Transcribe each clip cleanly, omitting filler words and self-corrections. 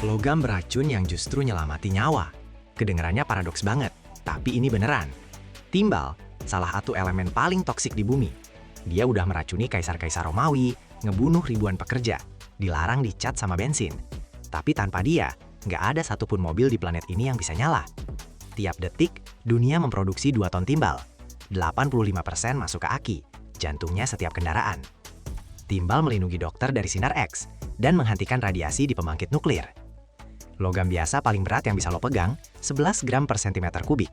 Logam beracun yang justru nyelamati nyawa. Kedengarannya paradoks banget, tapi ini beneran. Timbal, salah satu elemen paling toksik di bumi. Dia udah meracuni kaisar-kaisar Romawi, ngebunuh ribuan pekerja, dilarang dicat sama bensin. Tapi tanpa dia, nggak ada satupun mobil di planet ini yang bisa nyala. Tiap detik, dunia memproduksi 2 ton timbal. 85% masuk ke aki, jantungnya setiap kendaraan. Timbal melindungi dokter dari sinar X dan menghentikan radiasi di pembangkit nuklir. Logam biasa paling berat yang bisa lo pegang, 11 gram per sentimeter kubik.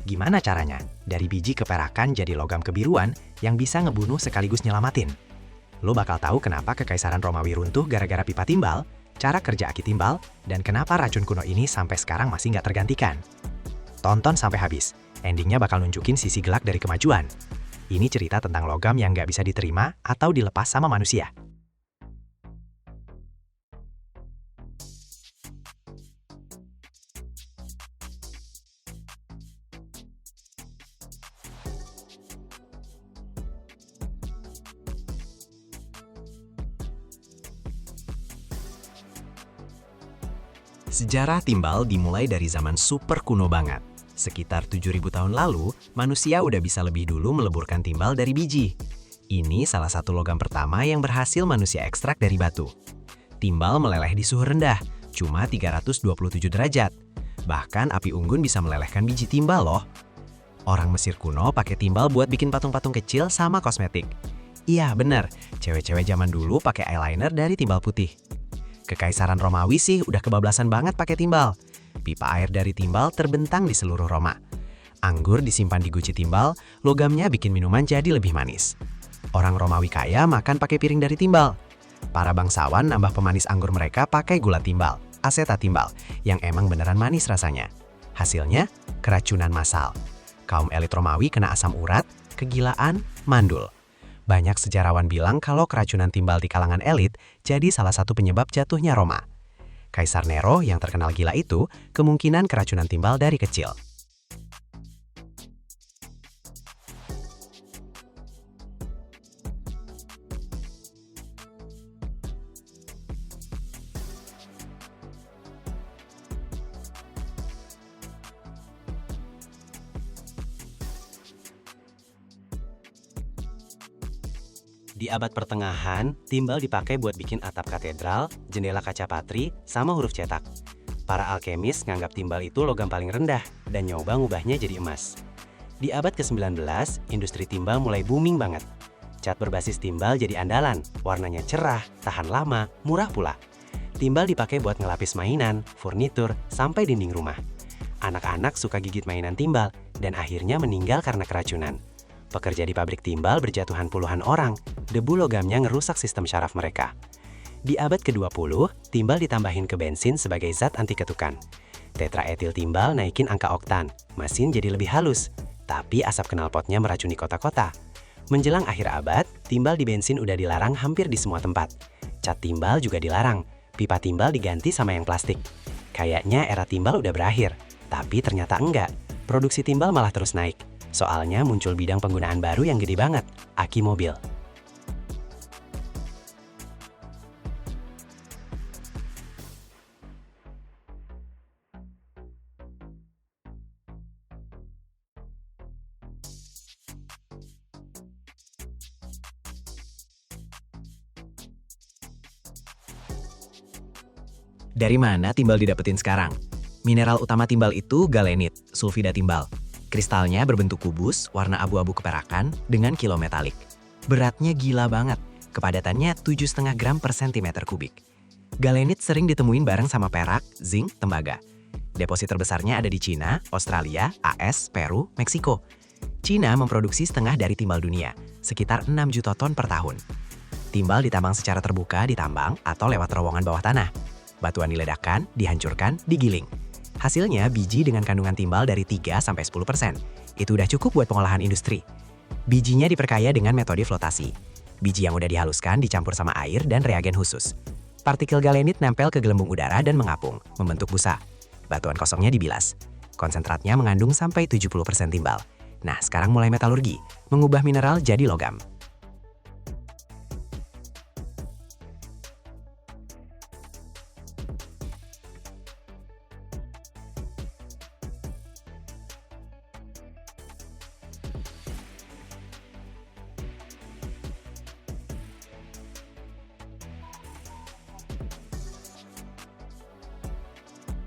Gimana caranya? Dari biji keperakan jadi logam kebiruan yang bisa ngebunuh sekaligus nyelamatin. Lo bakal tahu kenapa kekaisaran Romawi runtuh gara-gara pipa timbal, cara kerja aki timbal, dan kenapa racun kuno ini sampai sekarang masih nggak tergantikan. Tonton sampai habis, endingnya bakal nunjukin sisi gelap dari kemajuan. Ini cerita tentang logam yang nggak bisa diterima atau dilepas sama manusia. Sejarah timbal dimulai dari zaman super kuno banget. Sekitar 7.000 tahun lalu, manusia udah bisa lebih dulu meleburkan timbal dari biji. Ini salah satu logam pertama yang berhasil manusia ekstrak dari batu. Timbal meleleh di suhu rendah, cuma 327 derajat. Bahkan api unggun bisa melelehkan biji timbal loh. Orang Mesir kuno pakai timbal buat bikin patung-patung kecil sama kosmetik. Iya bener, cewek-cewek zaman dulu pakai eyeliner dari timbal putih. Kekaisaran Romawi sih udah kebablasan banget pakai timbal. Pipa air dari timbal terbentang di seluruh Roma. Anggur disimpan di guci timbal, logamnya bikin minuman jadi lebih manis. Orang Romawi kaya makan pakai piring dari timbal. Para bangsawan nambah pemanis anggur mereka pakai gula timbal, aseta timbal, yang emang beneran manis rasanya. Hasilnya, keracunan massal. Kaum elit Romawi kena asam urat, kegilaan, mandul. Banyak sejarawan bilang kalau keracunan timbal di kalangan elit jadi salah satu penyebab jatuhnya Roma. Kaisar Nero yang terkenal gila itu kemungkinan keracunan timbal dari kecil. Di abad pertengahan, timbal dipakai buat bikin atap katedral, jendela kaca patri, sama huruf cetak. Para alkemis nganggap timbal itu logam paling rendah dan nyoba ngubahnya jadi emas. Di abad ke-19, industri timbal mulai booming banget. Cat berbasis timbal jadi andalan, warnanya cerah, tahan lama, murah pula. Timbal dipakai buat ngelapis mainan, furnitur, sampai dinding rumah. Anak-anak suka gigit mainan timbal dan akhirnya meninggal karena keracunan. Pekerja di pabrik timbal berjatuhan puluhan orang, debu logamnya ngerusak sistem syaraf mereka. Di abad ke-20, timbal ditambahin ke bensin sebagai zat anti ketukan. Tetraetil timbal naikin angka oktan, mesin jadi lebih halus, tapi asap knalpotnya meracuni kota-kota. Menjelang akhir abad, timbal di bensin udah dilarang hampir di semua tempat. Cat timbal juga dilarang, pipa timbal diganti sama yang plastik. Kayaknya era timbal udah berakhir, tapi ternyata enggak. Produksi timbal malah terus naik. Soalnya muncul bidang penggunaan baru yang gede banget, aki mobil. Dari mana timbal didapetin sekarang? Mineral utama timbal itu galenit, sulfida timbal. Kristalnya berbentuk kubus, warna abu-abu keperakan, dengan kilo metalik. Beratnya gila banget, kepadatannya 7,5 gram per sentimeter kubik. Galenit sering ditemuin bareng sama perak, zinc, tembaga. Deposit terbesarnya ada di Cina, Australia, AS, Peru, Meksiko. Cina memproduksi setengah dari timbal dunia, sekitar 6 juta ton per tahun. Timbal ditambang secara terbuka di tambang atau lewat terowongan bawah tanah. Batuan diledakkan, dihancurkan, digiling. Hasilnya biji dengan kandungan timbal dari 3-10%. Itu udah cukup buat pengolahan industri. Bijinya diperkaya dengan metode flotasi. Biji yang udah dihaluskan dicampur sama air dan reagen khusus. Partikel galenit nempel ke gelembung udara dan mengapung, membentuk busa. Batuan kosongnya dibilas. Konsentratnya mengandung sampai 70% timbal. Nah, sekarang mulai metalurgi, mengubah mineral jadi logam.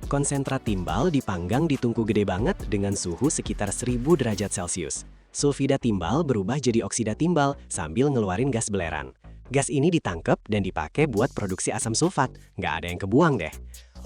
Konsentrat timbal dipanggang di tungku gede banget dengan suhu sekitar 1000 derajat Celcius. Sulfida timbal berubah jadi oksida timbal sambil ngeluarin gas belerang. Gas ini ditangkap dan dipakai buat produksi asam sulfat, nggak ada yang kebuang deh.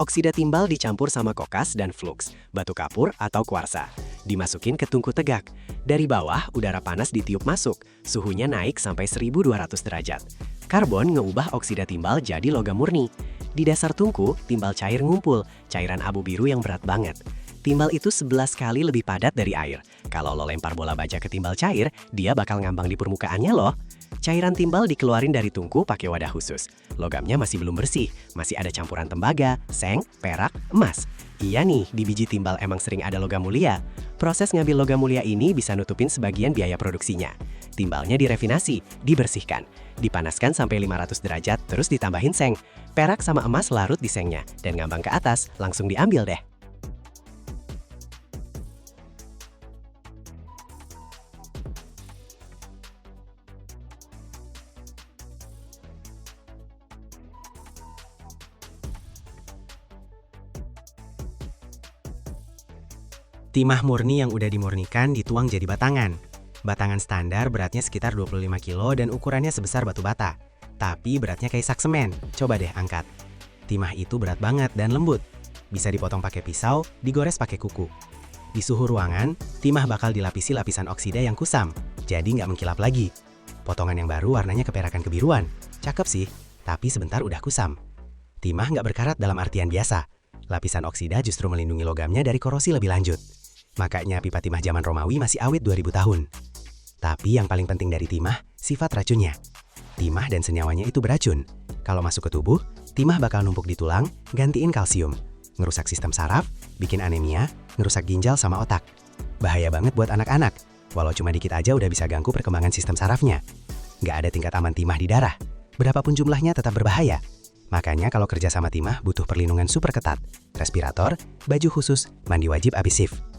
Oksida timbal dicampur sama kokas dan flux, batu kapur atau kuarsa. Dimasukin ke tungku tegak. Dari bawah, udara panas ditiup masuk, suhunya naik sampai 1200 derajat. Karbon ngeubah oksida timbal jadi logam murni. Di dasar tungku, timbal cair ngumpul, cairan abu biru yang berat banget. Timbal itu 11 kali lebih padat dari air. Kalau lo lempar bola baja ke timbal cair, dia bakal ngambang di permukaannya loh. Cairan timbal dikeluarin dari tungku pakai wadah khusus. Logamnya masih belum bersih, masih ada campuran tembaga, seng, perak, emas. Iya nih, di biji timbal emang sering ada logam mulia. Proses ngambil logam mulia ini bisa nutupin sebagian biaya produksinya. Timbalnya direfinasi, dibersihkan, dipanaskan sampai 500 derajat, terus ditambahin seng. Perak sama emas larut di sengnya, dan ngambang ke atas, langsung diambil deh. Timah murni yang udah dimurnikan dituang jadi batangan. Batangan standar beratnya sekitar 25 kilo dan ukurannya sebesar batu bata. Tapi beratnya kayak sak semen. Coba deh angkat. Timah itu berat banget dan lembut. Bisa dipotong pakai pisau, digores pakai kuku. Di suhu ruangan, timah bakal dilapisi lapisan oksida yang kusam, jadi nggak mengkilap lagi. Potongan yang baru warnanya keperakan kebiruan. Cakep sih, tapi sebentar udah kusam. Timah nggak berkarat dalam artian biasa. Lapisan oksida justru melindungi logamnya dari korosi lebih lanjut. Makanya pipa timah zaman Romawi masih awet 2000 tahun. Tapi yang paling penting dari timah, sifat racunnya. Timah dan senyawanya itu beracun. Kalau masuk ke tubuh, timah bakal numpuk di tulang, gantiin kalsium. Ngerusak sistem saraf, bikin anemia, ngerusak ginjal sama otak. Bahaya banget buat anak-anak. Walau cuma dikit aja udah bisa ganggu perkembangan sistem sarafnya. Nggak ada tingkat aman timah di darah. Berapapun jumlahnya tetap berbahaya. Makanya kalau kerja sama timah butuh perlindungan super ketat. Respirator, baju khusus, mandi wajib abis shift.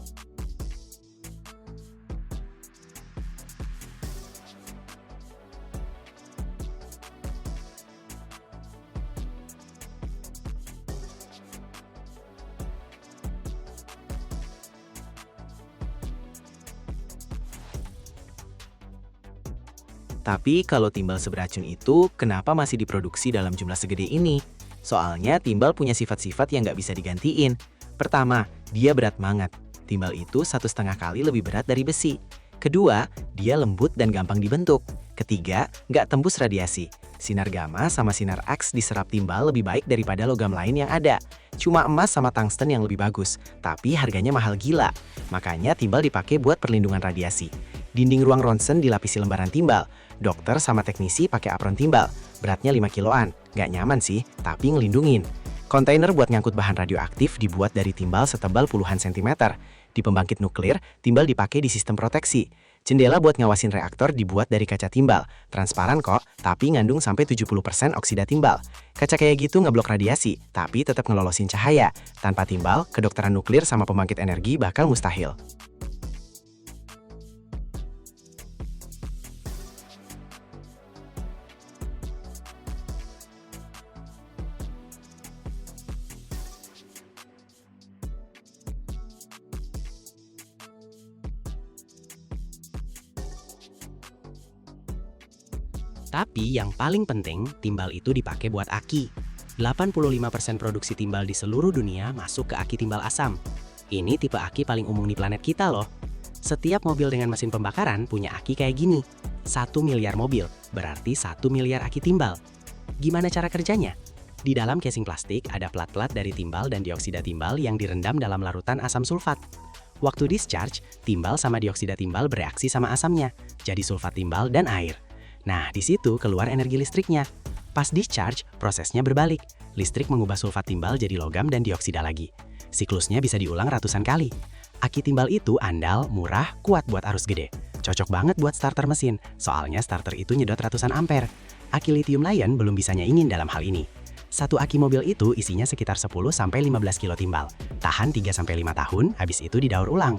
Tapi kalau timbal seberacun itu, kenapa masih diproduksi dalam jumlah segede ini? Soalnya timbal punya sifat-sifat yang nggak bisa digantiin. Pertama, dia berat banget. Timbal itu 1,5 kali lebih berat dari besi. Kedua, dia lembut dan gampang dibentuk. Ketiga, nggak tembus radiasi. Sinar gamma sama sinar X diserap timbal lebih baik daripada logam lain yang ada. Cuma emas sama tungsten yang lebih bagus, tapi harganya mahal gila. Makanya timbal dipakai buat perlindungan radiasi. Dinding ruang ronsen dilapisi lembaran timbal. Dokter sama teknisi pakai apron timbal. Beratnya 5 kiloan. Nggak nyaman sih, tapi ngelindungin. Kontainer buat ngangkut bahan radioaktif dibuat dari timbal setebal puluhan sentimeter. Di pembangkit nuklir, timbal dipakai di sistem proteksi. Jendela buat ngawasin reaktor dibuat dari kaca timbal. Transparan kok, tapi ngandung sampai 70% oksida timbal. Kaca kayak gitu ngeblok radiasi, tapi tetap ngelolosin cahaya. Tanpa timbal, kedokteran nuklir sama pembangkit energi bakal mustahil. Tapi yang paling penting, timbal itu dipakai buat aki. 85% produksi timbal di seluruh dunia masuk ke aki timbal asam. Ini tipe aki paling umum di planet kita loh. Setiap mobil dengan mesin pembakaran punya aki kayak gini. 1 miliar mobil, berarti 1 miliar aki timbal. Gimana cara kerjanya? Di dalam casing plastik ada plat-plat dari timbal dan dioksida timbal yang direndam dalam larutan asam sulfat. Waktu discharge, timbal sama dioksida timbal bereaksi sama asamnya, jadi sulfat timbal dan air. Nah, di situ keluar energi listriknya. Pas discharge, prosesnya berbalik. Listrik mengubah sulfat timbal jadi logam dan dioksida lagi. Siklusnya bisa diulang ratusan kali. Aki timbal itu andal, murah, kuat buat arus gede. Cocok banget buat starter mesin, soalnya starter itu nyedot ratusan ampere. Aki lithium ion belum bisa nyaingin dalam hal ini. Satu aki mobil itu isinya sekitar 10-15 kilo timbal. Tahan 3-5 tahun, habis itu didaur ulang.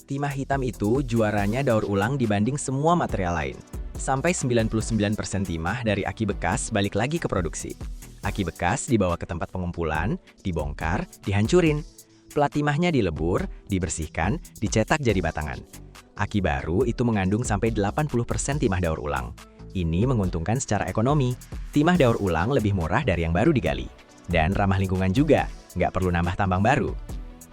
Timah hitam itu juaranya daur ulang dibanding semua material lain. Sampai 99% timah dari aki bekas balik lagi ke produksi. Aki bekas dibawa ke tempat pengumpulan, dibongkar, dihancurin. Plat timahnya dilebur, dibersihkan, dicetak jadi batangan. Aki baru itu mengandung sampai 80% timah daur ulang. Ini menguntungkan secara ekonomi. Timah daur ulang lebih murah dari yang baru digali. Dan ramah lingkungan juga, nggak perlu nambah tambang baru.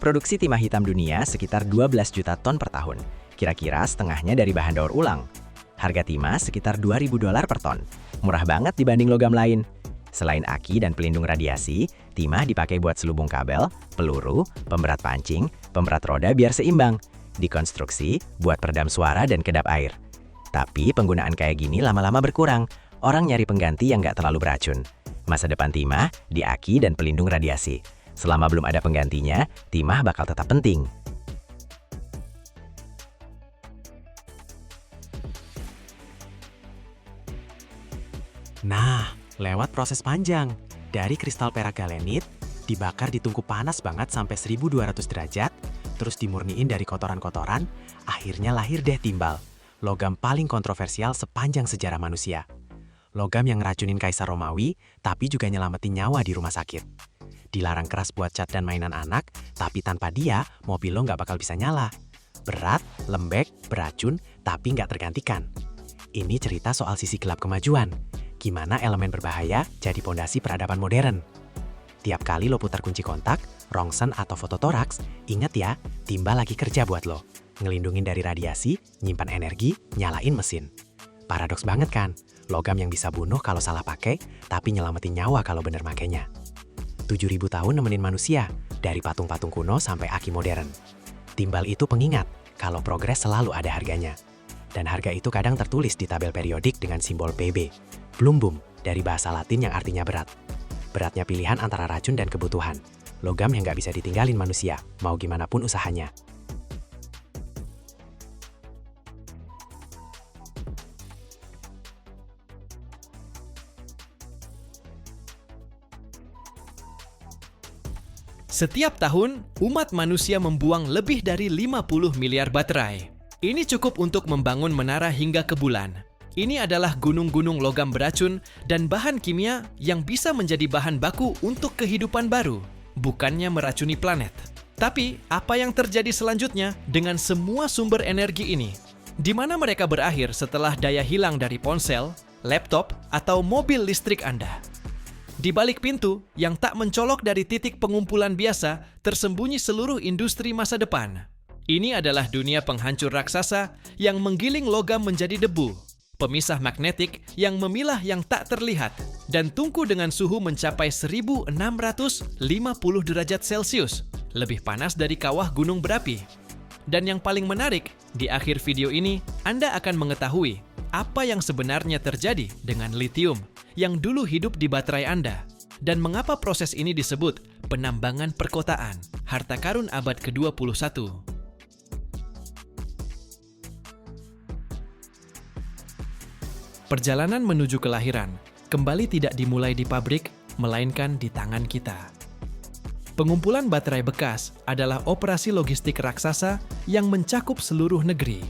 Produksi timah hitam dunia sekitar 12 juta ton per tahun. Kira-kira setengahnya dari bahan daur ulang. Harga timah sekitar $2.000 per ton. Murah banget dibanding logam lain. Selain aki dan pelindung radiasi, timah dipakai buat selubung kabel, peluru, pemberat pancing, pemberat roda biar seimbang. Dikonstruksi buat peredam suara dan kedap air. Tapi penggunaan kayak gini lama-lama berkurang. Orang nyari pengganti yang nggak terlalu beracun. Masa depan timah di aki dan pelindung radiasi. Selama belum ada penggantinya, timah bakal tetap penting. Nah, lewat proses panjang. Dari kristal perak galenit, dibakar di tungku panas banget sampai 1200 derajat, terus dimurniin dari kotoran-kotoran, akhirnya lahir deh timbal. Logam paling kontroversial sepanjang sejarah manusia. Logam yang ngeracunin Kaisar Romawi, tapi juga nyelamatin nyawa di rumah sakit. Dilarang keras buat cat dan mainan anak, tapi tanpa dia, mobil lo nggak bakal bisa nyala. Berat, lembek, beracun, tapi nggak tergantikan. Ini cerita soal sisi gelap kemajuan. Gimana elemen berbahaya jadi pondasi peradaban modern. Tiap kali lo putar kunci kontak, rongsen atau fototoraks, ingat ya, timbal lagi kerja buat lo. Ngelindungin dari radiasi, nyimpan energi, nyalain mesin. Paradoks banget kan? Logam yang bisa bunuh kalau salah pakai, tapi nyelamatin nyawa kalau bener makainya. 7.000 tahun nemenin manusia, dari patung-patung kuno sampai aki modern. Timbal itu pengingat kalau progres selalu ada harganya. Dan harga itu kadang tertulis di tabel periodik dengan simbol PB. Plumbum, dari bahasa Latin yang artinya berat. Beratnya pilihan antara racun dan kebutuhan. Logam yang nggak bisa ditinggalin manusia, mau gimana pun usahanya. Setiap tahun, umat manusia membuang lebih dari 50 miliar baterai. Ini cukup untuk membangun menara hingga ke bulan. Ini adalah gunung-gunung logam beracun dan bahan kimia yang bisa menjadi bahan baku untuk kehidupan baru, bukannya meracuni planet. Tapi, apa yang terjadi selanjutnya dengan semua sumber energi ini? Di mana mereka berakhir setelah daya hilang dari ponsel, laptop, atau mobil listrik Anda? Di balik pintu yang tak mencolok dari titik pengumpulan biasa, tersembunyi seluruh industri masa depan. Ini adalah dunia penghancur raksasa yang menggiling logam menjadi debu, pemisah magnetik yang memilah yang tak terlihat, dan tungku dengan suhu mencapai 1650 derajat Celcius, lebih panas dari kawah gunung berapi. Dan yang paling menarik, di akhir video ini, Anda akan mengetahui apa yang sebenarnya terjadi dengan litium yang dulu hidup di baterai Anda, dan mengapa proses ini disebut penambangan perkotaan, harta karun abad ke-21. Perjalanan menuju kelahiran kembali tidak dimulai di pabrik, melainkan di tangan kita. Pengumpulan baterai bekas adalah operasi logistik raksasa yang mencakup seluruh negeri.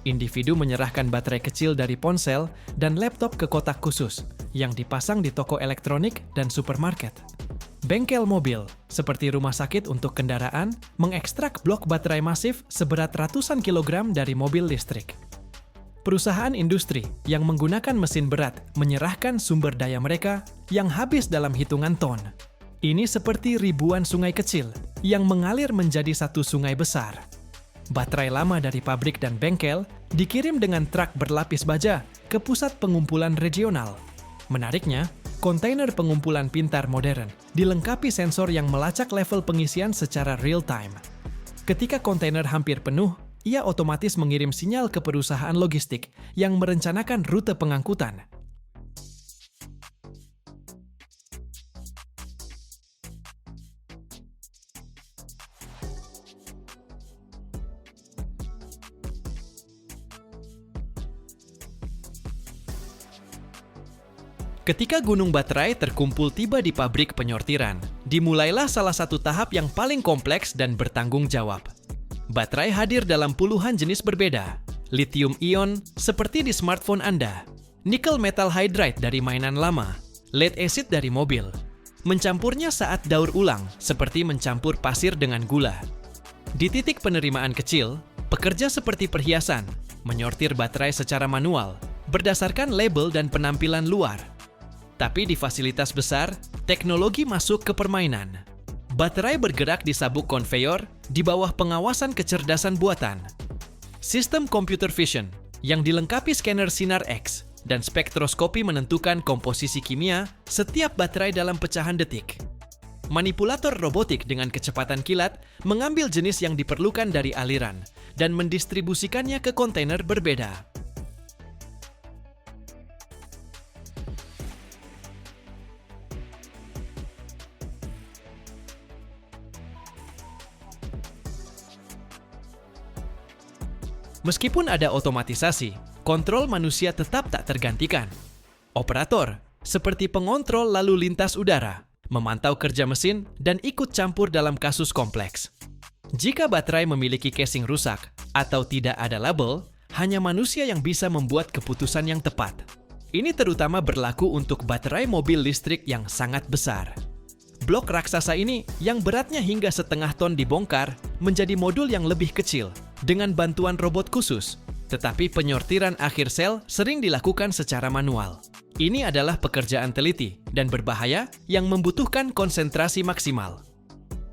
Individu menyerahkan baterai kecil dari ponsel dan laptop ke kotak khusus yang dipasang di toko elektronik dan supermarket. Bengkel mobil, seperti rumah sakit untuk kendaraan, mengekstrak blok baterai masif seberat ratusan kilogram dari mobil listrik. Perusahaan industri yang menggunakan mesin berat menyerahkan sumber daya mereka yang habis dalam hitungan ton. Ini seperti ribuan sungai kecil yang mengalir menjadi satu sungai besar. Baterai lama dari pabrik dan bengkel dikirim dengan truk berlapis baja ke pusat pengumpulan regional. Menariknya, kontainer pengumpulan pintar modern dilengkapi sensor yang melacak level pengisian secara real-time. Ketika kontainer hampir penuh, ia otomatis mengirim sinyal ke perusahaan logistik yang merencanakan rute pengangkutan. Ketika gunung baterai terkumpul tiba di pabrik penyortiran, dimulailah salah satu tahap yang paling kompleks dan bertanggung jawab. Baterai hadir dalam puluhan jenis berbeda. Lithium ion seperti di smartphone Anda, nickel metal hydride dari mainan lama, lead acid dari mobil. Mencampurnya saat daur ulang seperti mencampur pasir dengan gula. Di titik penerimaan kecil, pekerja seperti perhiasan menyortir baterai secara manual berdasarkan label dan penampilan luar. Tapi di fasilitas besar, teknologi masuk ke permainan. Baterai bergerak di sabuk konveyor di bawah pengawasan kecerdasan buatan. Sistem computer vision yang dilengkapi scanner sinar X dan spektroskopi menentukan komposisi kimia setiap baterai dalam pecahan detik. Manipulator robotik dengan kecepatan kilat mengambil jenis yang diperlukan dari aliran dan mendistribusikannya ke kontainer berbeda. Meskipun ada otomatisasi, kontrol manusia tetap tak tergantikan. Operator, seperti pengontrol lalu lintas udara, memantau kerja mesin, dan ikut campur dalam kasus kompleks. Jika baterai memiliki casing rusak atau tidak ada label, hanya manusia yang bisa membuat keputusan yang tepat. Ini terutama berlaku untuk baterai mobil listrik yang sangat besar. Blok raksasa ini yang beratnya hingga setengah ton dibongkar menjadi modul yang lebih kecil dengan bantuan robot khusus, tetapi penyortiran akhir sel sering dilakukan secara manual. Ini adalah pekerjaan teliti dan berbahaya yang membutuhkan konsentrasi maksimal.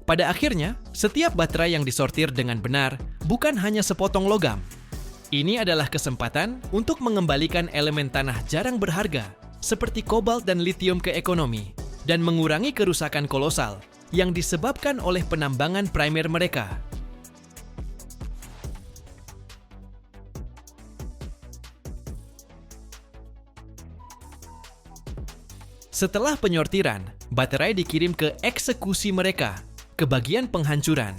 Pada akhirnya, setiap baterai yang disortir dengan benar bukan hanya sepotong logam. Ini adalah kesempatan untuk mengembalikan elemen tanah jarang berharga seperti kobalt dan lithium ke ekonomi dan mengurangi kerusakan kolosal yang disebabkan oleh penambangan primer mereka. Setelah penyortiran, baterai dikirim ke eksekusi mereka, ke bagian penghancuran.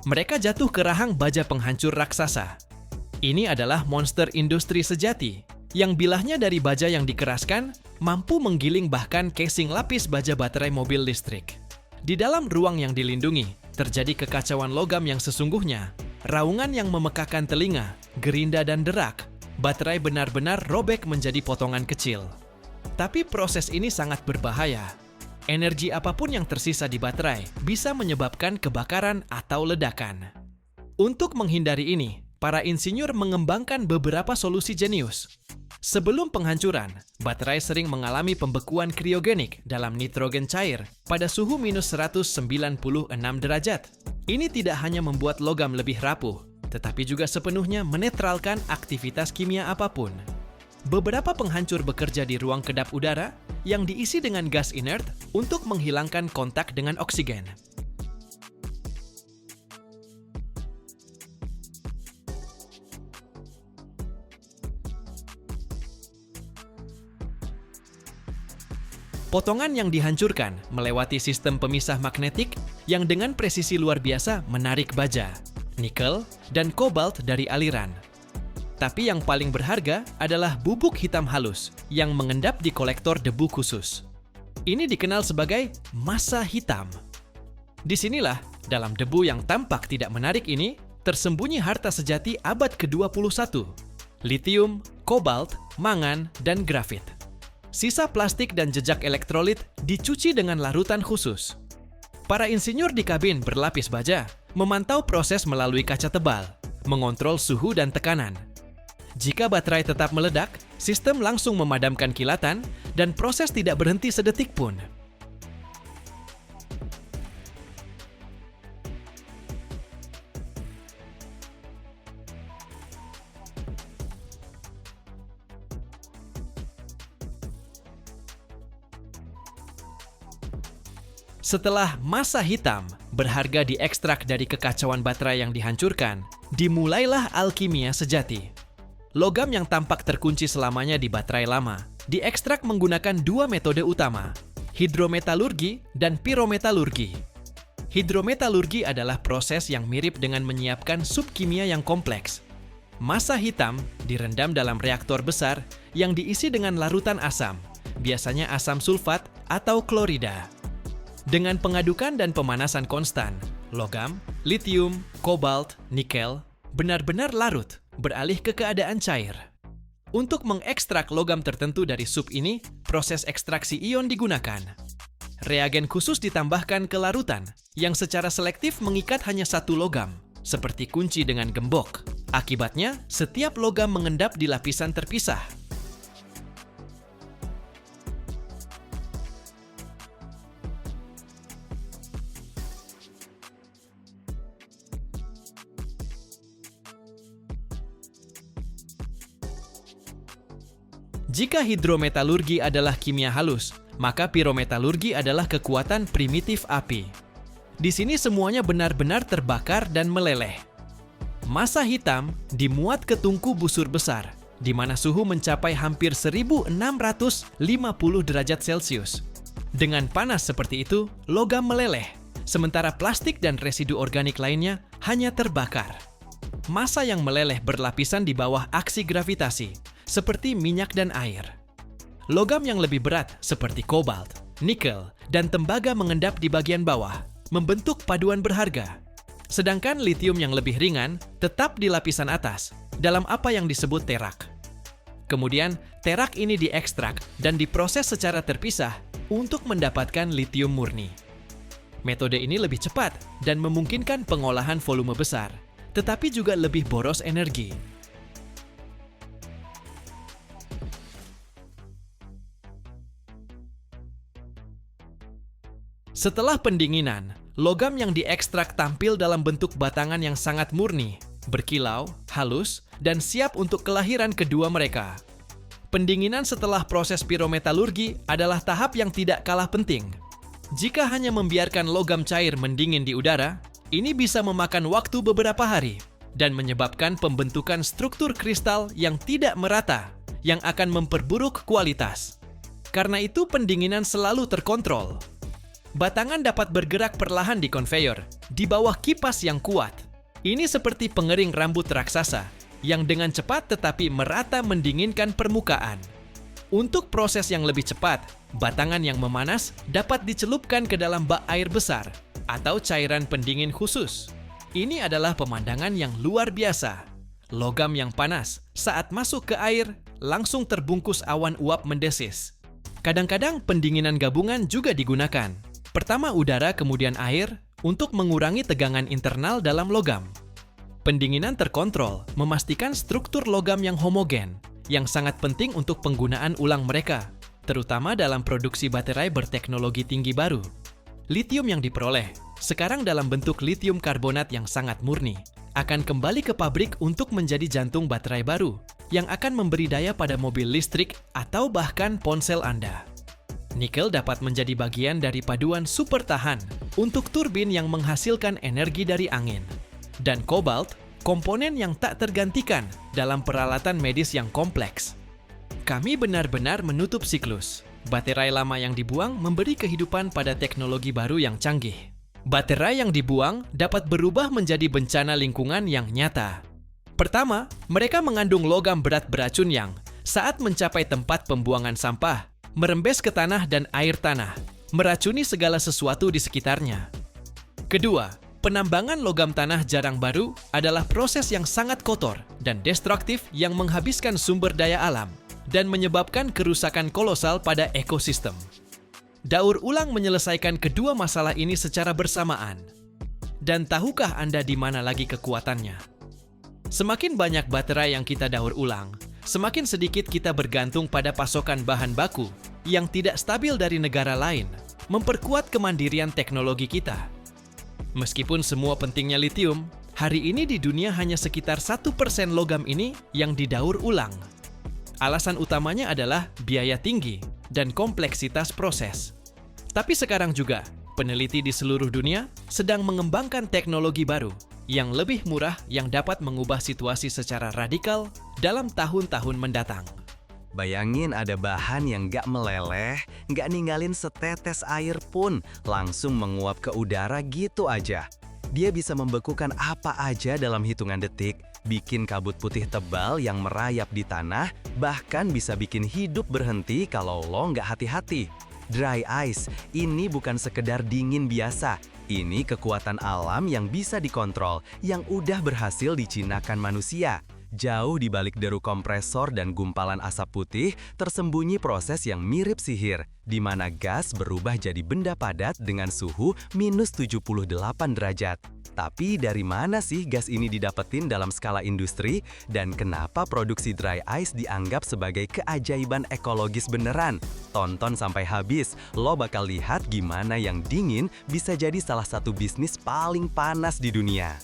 Mereka jatuh ke rahang baja penghancur raksasa. Ini adalah monster industri sejati, yang bilahnya dari baja yang dikeraskan mampu menggiling bahkan casing lapis baja baterai mobil listrik. Di dalam ruang yang dilindungi, terjadi kekacauan logam yang sesungguhnya, raungan yang memekakan telinga, gerinda dan derak. Baterai benar-benar robek menjadi potongan kecil. Tapi proses ini sangat berbahaya. Energi apapun yang tersisa di baterai bisa menyebabkan kebakaran atau ledakan. Untuk menghindari ini, para insinyur mengembangkan beberapa solusi jenius. Sebelum penghancuran, baterai sering mengalami pembekuan kriogenik dalam nitrogen cair pada suhu minus 196 derajat. Ini tidak hanya membuat logam lebih rapuh, tetapi juga sepenuhnya menetralkan aktivitas kimia apapun. Beberapa penghancur bekerja di ruang kedap udara yang diisi dengan gas inert untuk menghilangkan kontak dengan oksigen. Potongan yang dihancurkan melewati sistem pemisah magnetik yang dengan presisi luar biasa menarik baja, nikel, dan kobalt dari aliran. Tapi yang paling berharga adalah bubuk hitam halus yang mengendap di kolektor debu khusus. Ini dikenal sebagai massa hitam. Disinilah, dalam debu yang tampak tidak menarik ini, tersembunyi harta sejati abad ke-21. Lithium, kobalt, mangan, dan grafit. Sisa plastik dan jejak elektrolit dicuci dengan larutan khusus. Para insinyur di kabin berlapis baja memantau proses melalui kaca tebal, mengontrol suhu dan tekanan. Jika baterai tetap meledak, sistem langsung memadamkan kilatan dan proses tidak berhenti sedetik pun. Setelah massa hitam berharga diekstrak dari kekacauan baterai yang dihancurkan, dimulailah alkimia sejati. Logam yang tampak terkunci selamanya di baterai lama diekstrak menggunakan dua metode utama, hidrometalurgi dan pirometalurgi. Hidrometalurgi adalah proses yang mirip dengan menyiapkan sup kimia yang kompleks. Massa hitam direndam dalam reaktor besar yang diisi dengan larutan asam, biasanya asam sulfat atau klorida. Dengan pengadukan dan pemanasan konstan, logam Litium, kobalt, nikel benar-benar larut, beralih ke keadaan cair. Untuk mengekstrak logam tertentu dari sup ini, proses ekstraksi ion digunakan. Reagen khusus ditambahkan ke larutan yang secara selektif mengikat hanya satu logam, seperti kunci dengan gembok. Akibatnya, setiap logam mengendap di lapisan terpisah. Jika hidrometalurgi adalah kimia halus, maka pirometalurgi adalah kekuatan primitif api. Di sini semuanya benar-benar terbakar dan meleleh. Massa hitam dimuat ke tungku busur besar, di mana suhu mencapai hampir 1650 derajat Celcius. Dengan panas seperti itu, logam meleleh, sementara plastik dan residu organik lainnya hanya terbakar. Massa yang meleleh berlapisan di bawah aksi gravitasi, seperti minyak dan air. Logam yang lebih berat seperti kobalt, nikel, dan tembaga mengendap di bagian bawah, membentuk paduan berharga. Sedangkan litium yang lebih ringan tetap di lapisan atas, dalam apa yang disebut terak. Kemudian, terak ini diekstrak dan diproses secara terpisah untuk mendapatkan litium murni. Metode ini lebih cepat dan memungkinkan pengolahan volume besar, tetapi juga lebih boros energi. Setelah pendinginan, logam yang diekstrak tampil dalam bentuk batangan yang sangat murni, berkilau, halus, dan siap untuk kelahiran kedua mereka. Pendinginan setelah proses pirometalurgi adalah tahap yang tidak kalah penting. Jika hanya membiarkan logam cair mendingin di udara, ini bisa memakan waktu beberapa hari dan menyebabkan pembentukan struktur kristal yang tidak merata, yang akan memperburuk kualitas. Karena itu pendinginan selalu terkontrol. Batangan dapat bergerak perlahan di konveyor, di bawah kipas yang kuat. Ini seperti pengering rambut raksasa, yang dengan cepat tetapi merata mendinginkan permukaan. Untuk proses yang lebih cepat, batangan yang memanas dapat dicelupkan ke dalam bak air besar, atau cairan pendingin khusus. Ini adalah pemandangan yang luar biasa. Logam yang panas, saat masuk ke air, langsung terbungkus awan uap mendesis. Kadang-kadang pendinginan gabungan juga digunakan. Pertama udara kemudian air untuk mengurangi tegangan internal dalam logam. Pendinginan terkontrol memastikan struktur logam yang homogen, yang sangat penting untuk penggunaan ulang mereka, terutama dalam produksi baterai berteknologi tinggi baru. Litium yang diperoleh, sekarang dalam bentuk litium karbonat yang sangat murni, akan kembali ke pabrik untuk menjadi jantung baterai baru, yang akan memberi daya pada mobil listrik atau bahkan ponsel Anda. Nikel dapat menjadi bagian dari paduan super tahan untuk turbin yang menghasilkan energi dari angin. Dan kobalt, komponen yang tak tergantikan dalam peralatan medis yang kompleks. Kami benar-benar menutup siklus. Baterai lama yang dibuang memberi kehidupan pada teknologi baru yang canggih. Baterai yang dibuang dapat berubah menjadi bencana lingkungan yang nyata. Pertama, mereka mengandung logam berat beracun yang, saat mencapai tempat pembuangan sampah, merembes ke tanah dan air tanah, meracuni segala sesuatu di sekitarnya. Kedua, penambangan logam tanah jarang baru adalah proses yang sangat kotor dan destruktif yang menghabiskan sumber daya alam dan menyebabkan kerusakan kolosal pada ekosistem. Daur ulang menyelesaikan kedua masalah ini secara bersamaan. Dan tahukah Anda di mana lagi kekuatannya? Semakin banyak baterai yang kita daur ulang, semakin sedikit kita bergantung pada pasokan bahan baku yang tidak stabil dari negara lain, memperkuat kemandirian teknologi kita. Meskipun semua pentingnya litium, hari ini di dunia hanya sekitar 1% logam ini yang didaur ulang. Alasan utamanya adalah biaya tinggi dan kompleksitas proses. Tapi sekarang juga, peneliti di seluruh dunia sedang mengembangkan teknologi baru yang lebih murah yang dapat mengubah situasi secara radikal dalam tahun-tahun mendatang. Bayangin ada bahan yang nggak meleleh, nggak ninggalin setetes air pun, langsung menguap ke udara gitu aja. Dia bisa membekukan apa aja dalam hitungan detik, bikin kabut putih tebal yang merayap di tanah, bahkan bisa bikin hidup berhenti kalau lo nggak hati-hati. Dry ice, ini bukan sekedar dingin biasa, Ini kekuatan alam yang bisa dikontrol, yang udah berhasil dicinakan manusia. Jauh di balik deru kompresor dan gumpalan asap putih, tersembunyi proses yang mirip sihir, di mana gas berubah jadi benda padat dengan suhu minus 78 derajat. Tapi dari mana sih gas ini didapetin dalam skala industri? Dan kenapa produksi dry ice dianggap sebagai keajaiban ekologis beneran? Tonton sampai habis, lo bakal lihat gimana yang dingin bisa jadi salah satu bisnis paling panas di dunia.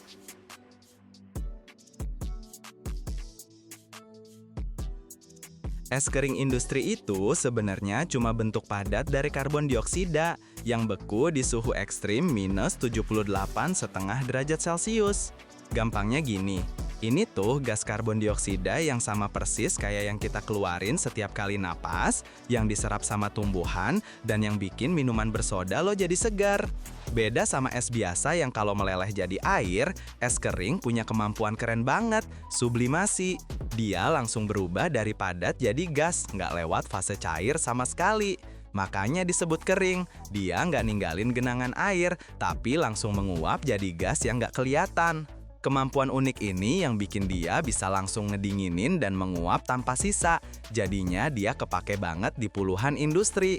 Es kering industri itu sebenarnya cuma bentuk padat dari karbon dioksida yang beku di suhu ekstrim minus 78,5 derajat Celcius. Gampangnya gini, ini tuh gas karbon dioksida yang sama persis kayak yang kita keluarin setiap kali napas, yang diserap sama tumbuhan, dan yang bikin minuman bersoda lo jadi segar. Beda sama es biasa yang kalau meleleh jadi air, es kering punya kemampuan keren banget, sublimasi. Dia langsung berubah dari padat jadi gas, nggak lewat fase cair sama sekali. Makanya disebut kering, dia nggak ninggalin genangan air, tapi langsung menguap jadi gas yang nggak kelihatan. Kemampuan unik ini yang bikin dia bisa langsung ngedinginin dan menguap tanpa sisa. Jadinya dia kepake banget di puluhan industri.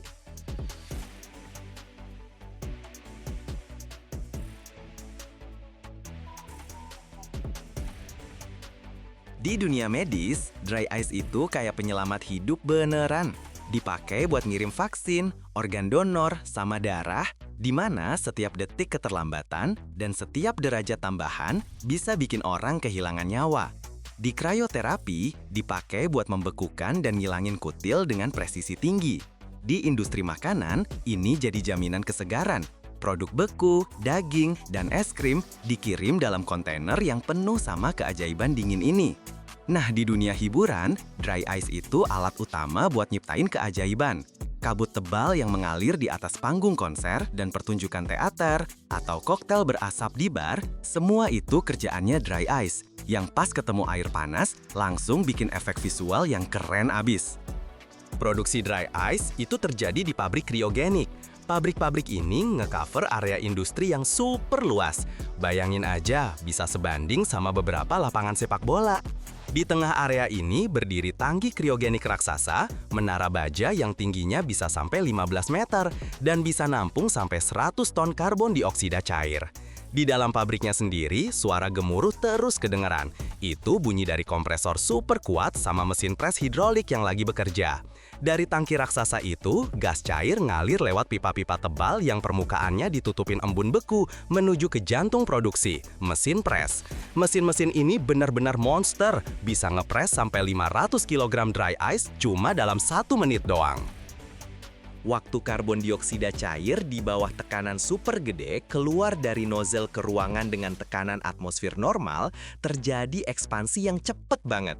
Di dunia medis, dry ice itu kayak penyelamat hidup beneran. Dipakai buat ngirim vaksin, organ donor, sama darah, di mana setiap detik keterlambatan dan setiap derajat tambahan bisa bikin orang kehilangan nyawa. Di krioterapi, dipakai buat membekukan dan ngilangin kutil dengan presisi tinggi. Di industri makanan, ini jadi jaminan kesegaran. Produk beku, daging, dan es krim dikirim dalam kontainer yang penuh sama keajaiban dingin ini. Nah, di dunia hiburan, dry ice itu alat utama buat nyiptain keajaiban. Kabut tebal yang mengalir di atas panggung konser dan pertunjukan teater, atau koktail berasap di bar, semua itu kerjaannya dry ice, yang pas ketemu air panas, langsung bikin efek visual yang keren abis. Produksi dry ice itu terjadi di pabrik kriogenik. Pabrik-pabrik ini nge-cover area industri yang super luas. Bayangin aja, bisa sebanding sama beberapa lapangan sepak bola. Di tengah area ini berdiri tangki kriogenik raksasa, menara baja yang tingginya bisa sampai 15 meter, dan bisa nampung sampai 100 ton karbon dioksida cair. Di dalam pabriknya sendiri, suara gemuruh terus kedengeran. Itu bunyi dari kompresor super kuat sama mesin pres hidrolik yang lagi bekerja. Dari tangki raksasa itu, gas cair ngalir lewat pipa-pipa tebal yang permukaannya ditutupin embun beku menuju ke jantung produksi, mesin pres. Mesin-mesin ini benar-benar monster, bisa ngepres sampai 500 kg dry ice cuma dalam 1 menit doang. Waktu karbon dioksida cair di bawah tekanan super gede keluar dari nozzle ke ruangan dengan tekanan atmosfer normal, terjadi ekspansi yang cepet banget.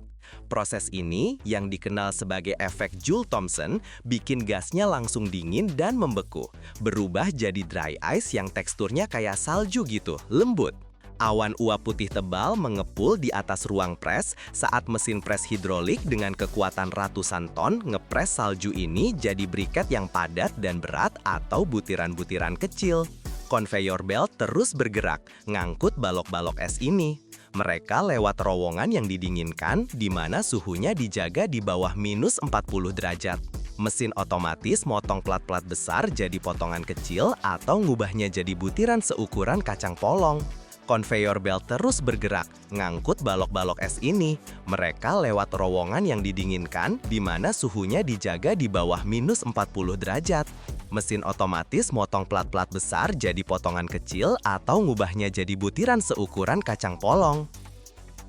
Proses ini, yang dikenal sebagai efek Joule-Thomson, bikin gasnya langsung dingin dan membeku, berubah jadi dry ice yang teksturnya kayak salju gitu, lembut. Awan uap putih tebal mengepul di atas ruang pres saat mesin pres hidrolik dengan kekuatan ratusan ton ngepres salju ini jadi briket yang padat dan berat atau butiran-butiran kecil. Conveyor belt terus bergerak, ngangkut balok-balok es ini. Mereka lewat terowongan yang didinginkan, di mana suhunya dijaga di bawah minus 40 derajat. Mesin otomatis motong plat-plat besar jadi potongan kecil atau ngubahnya jadi butiran seukuran kacang polong. Conveyor belt terus bergerak, ngangkut balok-balok es ini. Mereka lewat terowongan yang didinginkan, di mana suhunya dijaga di bawah minus 40 derajat. Mesin otomatis motong plat-plat besar jadi potongan kecil atau ngubahnya jadi butiran seukuran kacang polong.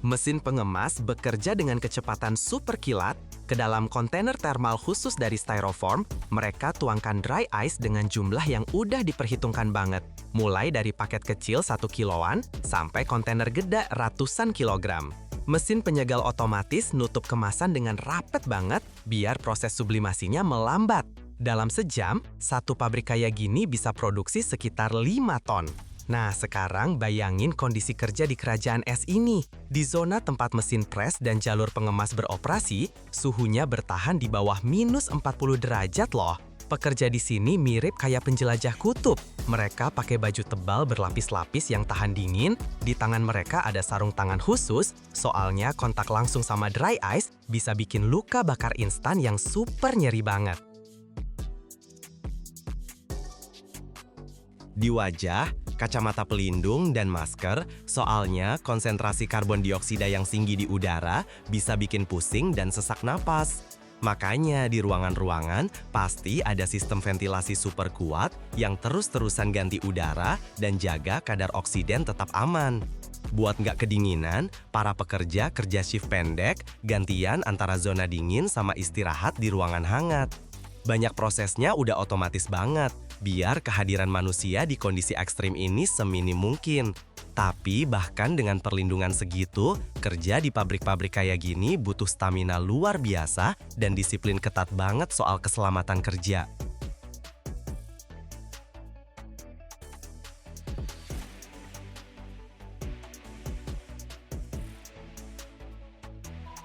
Mesin pengemas bekerja dengan kecepatan super kilat. Ke dalam kontainer thermal khusus dari styrofoam, mereka tuangkan dry ice dengan jumlah yang udah diperhitungkan banget. Mulai dari paket kecil 1 kiloan sampai kontainer gede ratusan kilogram. Mesin penyegal otomatis nutup kemasan dengan rapet banget biar proses sublimasinya melambat. Dalam sejam, satu pabrik kayak gini bisa produksi sekitar 5 ton. Nah, sekarang bayangin kondisi kerja di kerajaan es ini. Di zona tempat mesin pres dan jalur pengemas beroperasi, suhunya bertahan di bawah minus 40 derajat loh. Pekerja di sini mirip kayak penjelajah kutub. Mereka pakai baju tebal berlapis-lapis yang tahan dingin. Di tangan mereka ada sarung tangan khusus, soalnya kontak langsung sama dry ice bisa bikin luka bakar instan yang super nyeri banget. Di wajah, kacamata pelindung, dan masker, soalnya konsentrasi karbon dioksida yang tinggi di udara bisa bikin pusing dan sesak napas. Makanya di ruangan-ruangan pasti ada sistem ventilasi super kuat yang terus-terusan ganti udara dan jaga kadar oksigen tetap aman. Buat nggak kedinginan, para pekerja kerja shift pendek, gantian antara zona dingin sama istirahat di ruangan hangat. Banyak prosesnya udah otomatis banget, biar kehadiran manusia di kondisi ekstrim ini seminim mungkin. Tapi bahkan dengan perlindungan segitu, kerja di pabrik-pabrik kayak gini butuh stamina luar biasa dan disiplin ketat banget soal keselamatan kerja.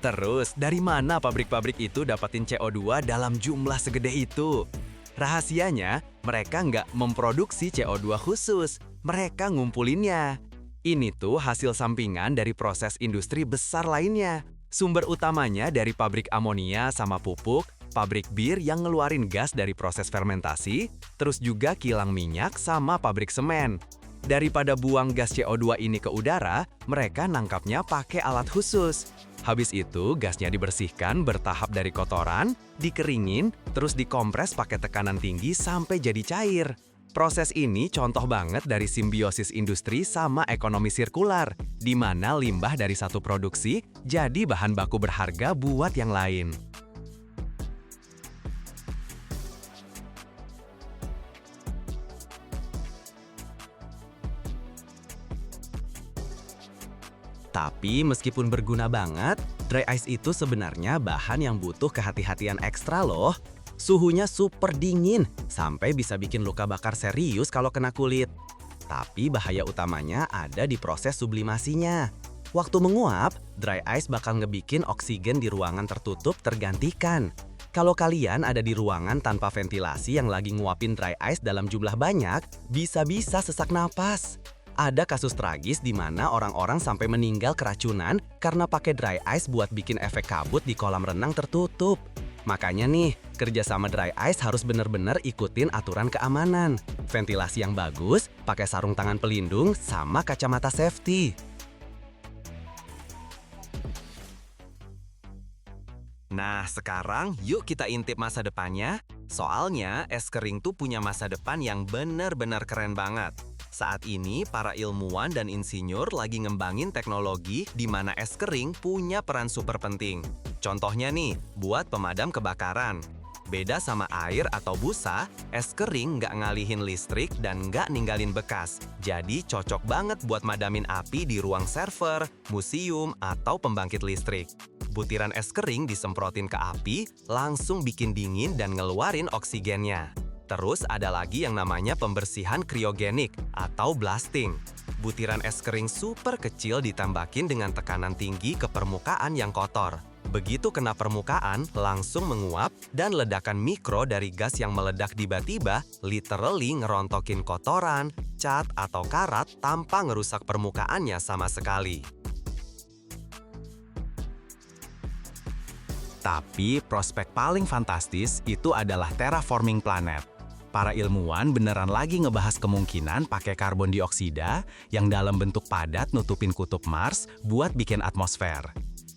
Terus, dari mana pabrik-pabrik itu dapatin CO2 dalam jumlah segede itu? Rahasianya, mereka nggak memproduksi CO2 khusus, mereka ngumpulinnya. Ini tuh hasil sampingan dari proses industri besar lainnya. Sumber utamanya dari pabrik amonia sama pupuk, pabrik bir yang ngeluarin gas dari proses fermentasi, terus juga kilang minyak sama pabrik semen. Daripada buang gas CO2 ini ke udara, mereka nangkapnya pakai alat khusus. Habis itu, gasnya dibersihkan bertahap dari kotoran, dikeringin, terus dikompres pakai tekanan tinggi sampai jadi cair. Proses ini contoh banget dari simbiosis industri sama ekonomi sirkular, di mana limbah dari satu produksi jadi bahan baku berharga buat yang lain. Tapi meskipun berguna banget, dry ice itu sebenarnya bahan yang butuh kehati-hatian ekstra loh. Suhunya super dingin, sampai bisa bikin luka bakar serius kalau kena kulit. Tapi bahaya utamanya ada di proses sublimasinya. Waktu menguap, dry ice bakal ngebikin oksigen di ruangan tertutup tergantikan. Kalau kalian ada di ruangan tanpa ventilasi yang lagi nguapin dry ice dalam jumlah banyak, bisa-bisa sesak napas. Ada kasus tragis di mana orang-orang sampai meninggal keracunan karena pakai dry ice buat bikin efek kabut di kolam renang tertutup. Makanya nih, kerja sama dry ice harus bener-bener ikutin aturan keamanan. Ventilasi yang bagus, pakai sarung tangan pelindung, sama kacamata safety. Nah, sekarang yuk kita intip masa depannya. Soalnya, es kering tuh punya masa depan yang bener-bener keren banget. Saat ini, para ilmuwan dan insinyur lagi ngembangin teknologi di mana es kering punya peran super penting. Contohnya nih, buat pemadam kebakaran. Beda sama air atau busa, es kering nggak ngalihin listrik dan nggak ninggalin bekas. Jadi cocok banget buat madamin api di ruang server, museum, atau pembangkit listrik. Butiran es kering disemprotin ke api, langsung bikin dingin dan ngeluarin oksigennya. Terus ada lagi yang namanya pembersihan kriogenik atau blasting. Butiran es kering super kecil ditambakin dengan tekanan tinggi ke permukaan yang kotor. Begitu kena permukaan, langsung menguap dan ledakan mikro dari gas yang meledak tiba-tiba literally ngerontokin kotoran, cat, atau karat tanpa ngerusak permukaannya sama sekali. Tapi prospek paling fantastis itu adalah terraforming planet. Para ilmuwan beneran lagi ngebahas kemungkinan pakai karbon dioksida yang dalam bentuk padat nutupin kutub Mars buat bikin atmosfer.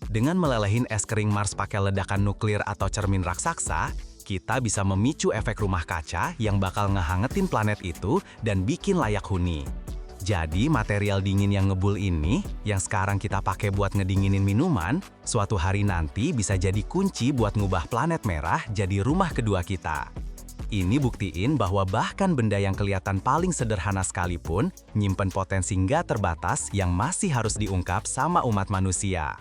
Dengan melelehin es kering Mars pakai ledakan nuklir atau cermin raksasa, kita bisa memicu efek rumah kaca yang bakal ngehangetin planet itu dan bikin layak huni. Jadi material dingin yang ngebul ini, yang sekarang kita pakai buat ngedinginin minuman, suatu hari nanti bisa jadi kunci buat ngubah planet merah jadi rumah kedua kita. Ini buktiin bahwa bahkan benda yang kelihatan paling sederhana sekalipun, nyimpen potensi nggak terbatas yang masih harus diungkap sama umat manusia.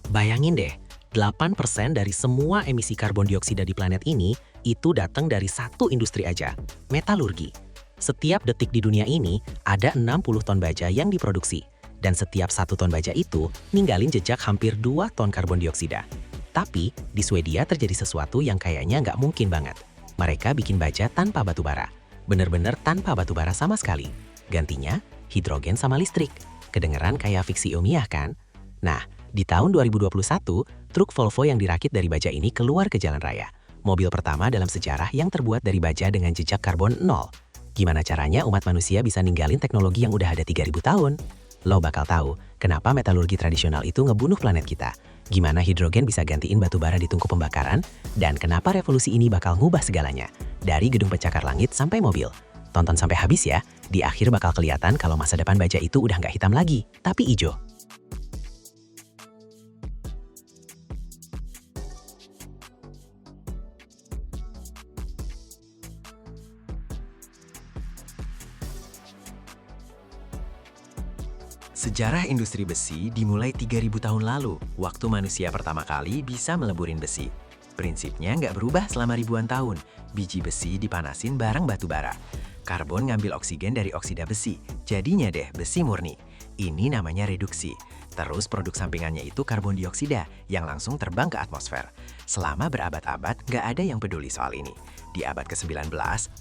Bayangin deh, 8% dari semua emisi karbon dioksida di planet ini itu datang dari satu industri aja, metalurgi. Setiap detik di dunia ini ada 60 ton baja yang diproduksi. Dan setiap 1 ton baja itu ninggalin jejak hampir 2 ton karbon dioksida. Tapi di Swedia terjadi sesuatu yang kayaknya nggak mungkin banget. Mereka bikin baja tanpa batu bara. Bener-bener tanpa batu bara sama sekali. Gantinya, hidrogen sama listrik. Kedengeran kayak fiksi ilmiah kan? Nah, di tahun 2021, truk Volvo yang dirakit dari baja ini keluar ke jalan raya. Mobil pertama dalam sejarah yang terbuat dari baja dengan jejak karbon 0. Gimana caranya umat manusia bisa ninggalin teknologi yang udah ada 3000 tahun? Lo bakal tahu kenapa metalurgi tradisional itu ngebunuh planet kita, gimana hidrogen bisa gantiin batu bara di tungku pembakaran, dan kenapa revolusi ini bakal ngubah segalanya, dari gedung pencakar langit sampai mobil. Tonton sampai habis ya, di akhir bakal kelihatan kalau masa depan baja itu udah nggak hitam lagi, tapi hijau. Sejarah industri besi dimulai 3000 tahun lalu, waktu manusia pertama kali bisa meleburin besi. Prinsipnya nggak berubah selama ribuan tahun. Biji besi dipanasin bareng batu bara. Karbon ngambil oksigen dari oksida besi, jadinya deh besi murni. Ini namanya reduksi. Terus produk sampingannya itu karbon dioksida yang langsung terbang ke atmosfer. Selama berabad-abad nggak ada yang peduli soal ini. Di abad ke-19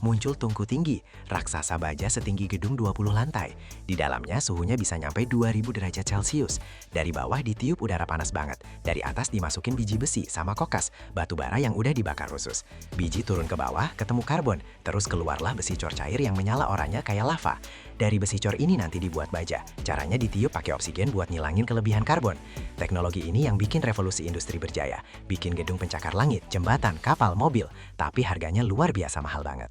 muncul tungku tinggi, raksasa baja setinggi gedung 20 lantai. Di dalamnya suhunya bisa nyampe 2000 derajat Celcius. Dari bawah ditiup udara panas banget. Dari atas dimasukin biji besi sama kokas, batu bara yang udah dibakar khusus. Biji turun ke bawah, ketemu karbon, terus keluarlah besi cor cair yang menyala oranye kayak lava. Dari besi cor ini nanti dibuat baja. Caranya ditiup pakai oksigen buat ngilangin kelebihan karbon. Teknologi ini yang bikin revolusi industri berjaya. Bikin gedung pencakar langit, jembatan, kapal, mobil. Tapi harganya luar biasa mahal banget.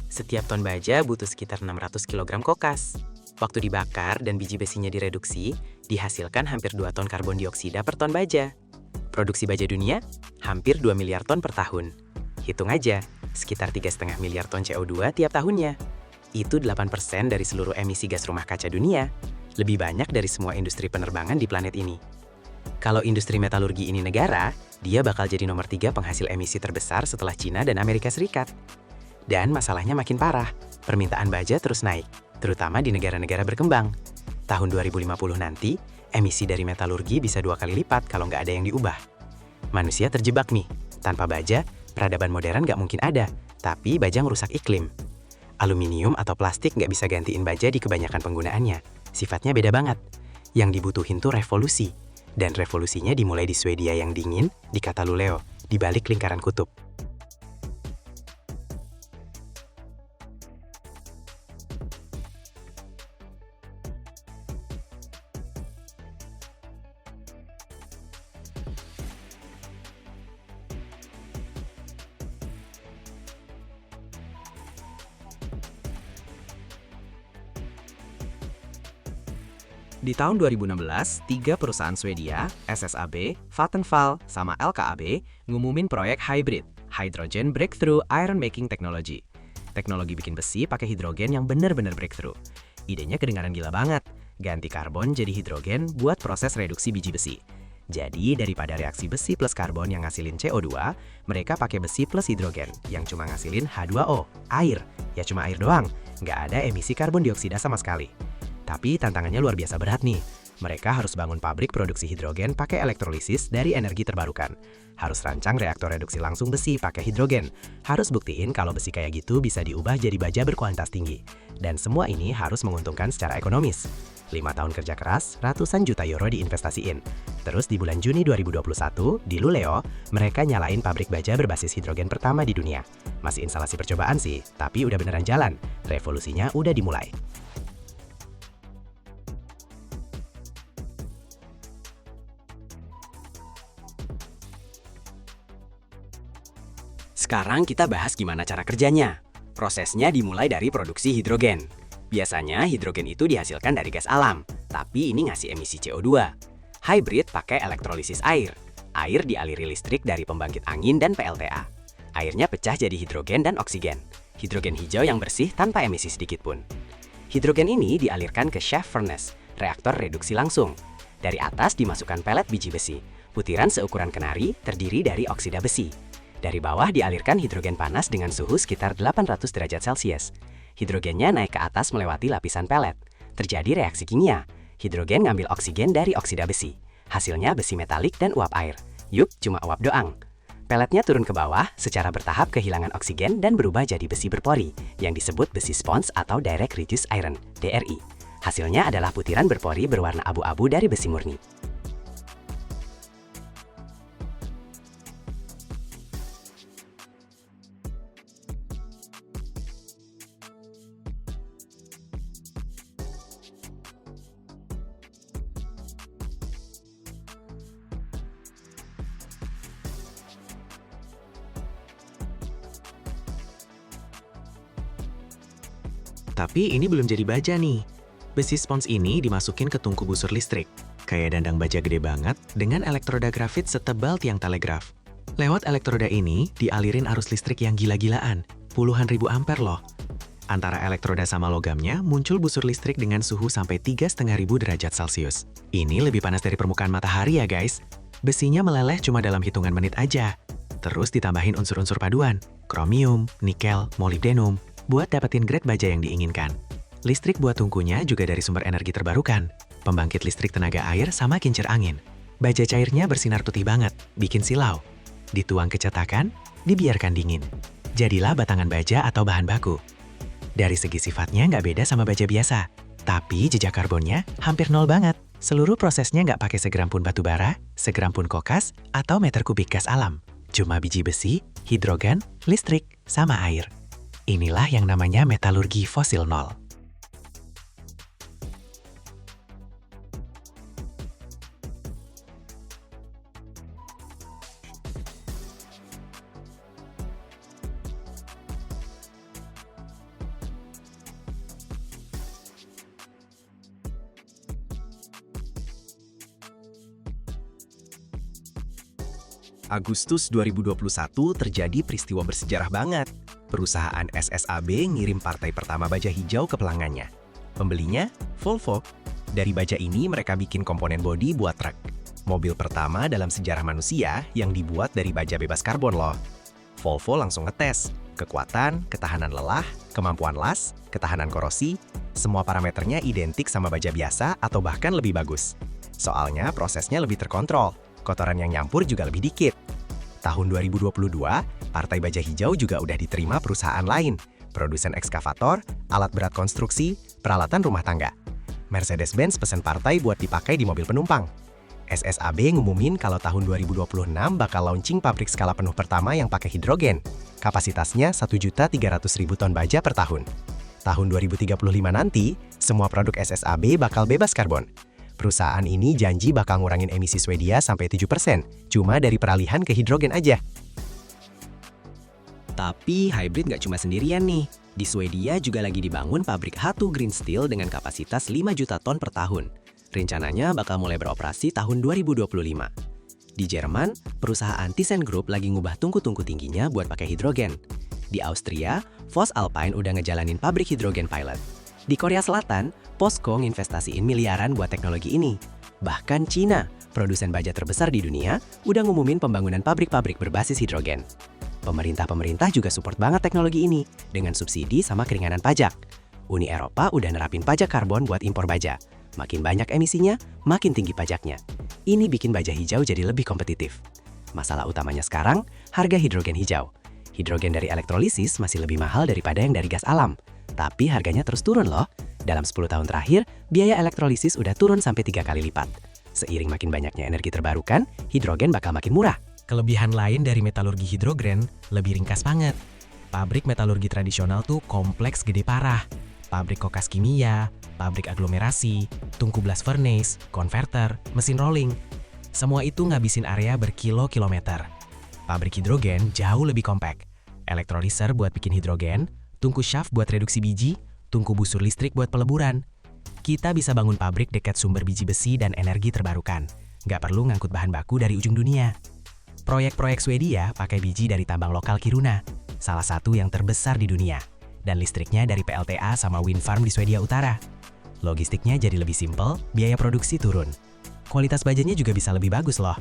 Setiap ton baja butuh sekitar 600 kg kokas. Waktu dibakar dan biji besinya direduksi, dihasilkan hampir 2 ton karbon dioksida per ton baja. Produksi baja dunia, hampir 2 miliar ton per tahun. Hitung aja, sekitar 3,5 miliar ton CO2 tiap tahunnya. Itu 8% dari seluruh emisi gas rumah kaca dunia. Lebih banyak dari semua industri penerbangan di planet ini. Kalau industri metalurgi ini negara, dia bakal jadi nomor 3 penghasil emisi terbesar setelah Cina dan Amerika Serikat. Dan masalahnya makin parah, permintaan baja terus naik, terutama di negara-negara berkembang. Tahun 2050 nanti, emisi dari metalurgi bisa 2 kali lipat kalau nggak ada yang diubah. Manusia terjebak nih, tanpa baja, peradaban modern nggak mungkin ada, tapi baja ngerusak iklim. Aluminium atau plastik nggak bisa gantiin baja di kebanyakan penggunaannya, sifatnya beda banget. Yang dibutuhin tuh revolusi, dan revolusinya dimulai di Swedia yang dingin, di Kataluleo, di balik lingkaran kutub. Di tahun 2016, 3 perusahaan Swedia, SSAB, Vattenfall, sama LKAB, ngumumin proyek hybrid, Hydrogen Breakthrough Iron Making Technology. Teknologi bikin besi pakai hidrogen yang bener-bener breakthrough. Idenya kedengaran gila banget, ganti karbon jadi hidrogen buat proses reduksi biji besi. Jadi, daripada reaksi besi plus karbon yang ngasilin CO2, mereka pakai besi plus hidrogen yang cuma ngasilin H2O, air. Ya cuma air doang, nggak ada emisi karbon dioksida sama sekali. Tapi tantangannya luar biasa berat nih. Mereka harus bangun pabrik produksi hidrogen pakai elektrolisis dari energi terbarukan. Harus rancang reaktor reduksi langsung besi pakai hidrogen. Harus buktiin kalau besi kayak gitu bisa diubah jadi baja berkualitas tinggi. Dan semua ini harus menguntungkan secara ekonomis. 5 tahun kerja keras, ratusan juta euro diinvestasiin. Terus di bulan Juni 2021, di Luleå, mereka nyalain pabrik baja berbasis hidrogen pertama di dunia. Masih instalasi percobaan sih, tapi udah beneran jalan. Revolusinya udah dimulai. Sekarang kita bahas gimana cara kerjanya. Prosesnya dimulai dari produksi hidrogen. Biasanya hidrogen itu dihasilkan dari gas alam, tapi ini ngasih emisi CO2. Hybrid pakai elektrolisis air. Air dialiri listrik dari pembangkit angin dan PLTA. Airnya pecah jadi hidrogen dan oksigen. Hidrogen hijau yang bersih tanpa emisi sedikit pun. Hidrogen ini dialirkan ke shaft furnace, reaktor reduksi langsung. Dari atas dimasukkan pelet biji besi. Butiran seukuran kenari terdiri dari oksida besi. Dari bawah dialirkan hidrogen panas dengan suhu sekitar 800 derajat Celcius. Hidrogennya naik ke atas melewati lapisan pelet. Terjadi reaksi kimia. Hidrogen ngambil oksigen dari oksida besi. Hasilnya besi metalik dan uap air. Yup, cuma uap doang. Peletnya turun ke bawah, secara bertahap kehilangan oksigen dan berubah jadi besi berpori, yang disebut besi sponge atau direct reduced iron, DRI. Hasilnya adalah butiran berpori berwarna abu-abu dari besi murni. Tapi ini belum jadi baja nih. Besi spons ini dimasukin ke tungku busur listrik. Kayak dandang baja gede banget dengan elektroda grafit setebal tiang telegraf. Lewat elektroda ini dialirin arus listrik yang gila-gilaan, puluhan ribu ampere loh. Antara elektroda sama logamnya muncul busur listrik dengan suhu sampai 3.500 derajat Celcius. Ini lebih panas dari permukaan matahari ya guys. Besinya meleleh cuma dalam hitungan menit aja. Terus ditambahin unsur-unsur paduan, kromium, nikel, molybdenum, buat dapetin grade baja yang diinginkan. Listrik buat tungkunya juga dari sumber energi terbarukan. Pembangkit listrik tenaga air sama kincir angin. Baja cairnya bersinar putih banget, bikin silau. Dituang ke cetakan, dibiarkan dingin. Jadilah batangan baja atau bahan baku. Dari segi sifatnya nggak beda sama baja biasa. Tapi jejak karbonnya hampir nol banget. Seluruh prosesnya nggak pakai segram pun batu bara, segram pun kokas, atau meter kubik gas alam. Cuma biji besi, hidrogen, listrik, sama air. Inilah yang namanya metalurgi fosil nol. Agustus 2021 terjadi peristiwa bersejarah banget. Perusahaan SSAB ngirim partai pertama baja hijau ke pelanggannya. Pembelinya, Volvo. Dari baja ini mereka bikin komponen bodi buat truk. Mobil pertama dalam sejarah manusia yang dibuat dari baja bebas karbon loh. Volvo langsung ngetes. Kekuatan, ketahanan lelah, kemampuan las, ketahanan korosi, semua parameternya identik sama baja biasa atau bahkan lebih bagus. Soalnya prosesnya lebih terkontrol. Kotoran yang nyampur juga lebih dikit. Tahun 2022, partai baja hijau juga udah diterima perusahaan lain, produsen ekskavator, alat berat konstruksi, peralatan rumah tangga. Mercedes-Benz pesen partai buat dipakai di mobil penumpang. SSAB ngumumin kalau tahun 2026 bakal launching pabrik skala penuh pertama yang pakai hidrogen. Kapasitasnya 1.300.000 ton baja per tahun. Tahun 2035 nanti, semua produk SSAB bakal bebas karbon. Perusahaan ini janji bakal ngurangin emisi Swedia sampai 7%, cuma dari peralihan ke hidrogen aja. Tapi hybrid nggak cuma sendirian nih. Di Swedia juga lagi dibangun pabrik H2 Green Steel dengan kapasitas 5 juta ton per tahun. Rencananya bakal mulai beroperasi tahun 2025. Di Jerman, perusahaan ThyssenKrupp lagi ngubah tungku-tungku tingginya buat pakai hidrogen. Di Austria, voestalpine udah ngejalanin pabrik hidrogen pilot. Di Korea Selatan, POSCO nginvestasiin miliaran buat teknologi ini. Bahkan Cina, produsen baja terbesar di dunia, udah ngumumin pembangunan pabrik-pabrik berbasis hidrogen. Pemerintah-pemerintah juga support banget teknologi ini dengan subsidi sama keringanan pajak. Uni Eropa udah nerapin pajak karbon buat impor baja. Makin banyak emisinya, makin tinggi pajaknya. Ini bikin baja hijau jadi lebih kompetitif. Masalah utamanya sekarang, harga hidrogen hijau. Hidrogen dari elektrolisis masih lebih mahal daripada yang dari gas alam. Tapi harganya terus turun loh. Dalam 10 tahun terakhir, biaya elektrolisis udah turun sampai 3 kali lipat. Seiring makin banyaknya energi terbarukan, hidrogen bakal makin murah. Kelebihan lain dari metalurgi hidrogen lebih ringkas banget. Pabrik metalurgi tradisional tuh kompleks gede parah. Pabrik kokas kimia, pabrik aglomerasi, tungku blast furnace, konverter, mesin rolling. Semua itu ngabisin area berkilo-kilometer. Pabrik hidrogen jauh lebih kompak. Elektroliser buat bikin hidrogen, tungku shaft buat reduksi biji, tungku busur listrik buat peleburan. Kita bisa bangun pabrik dekat sumber biji besi dan energi terbarukan. nggak perlu ngangkut bahan baku dari ujung dunia. Proyek-proyek Swedia pakai biji dari tambang lokal Kiruna, salah satu yang terbesar di dunia, dan listriknya dari PLTA sama wind farm di Swedia Utara. Logistiknya jadi lebih simpel, biaya produksi turun. Kualitas bajanya juga bisa lebih bagus loh.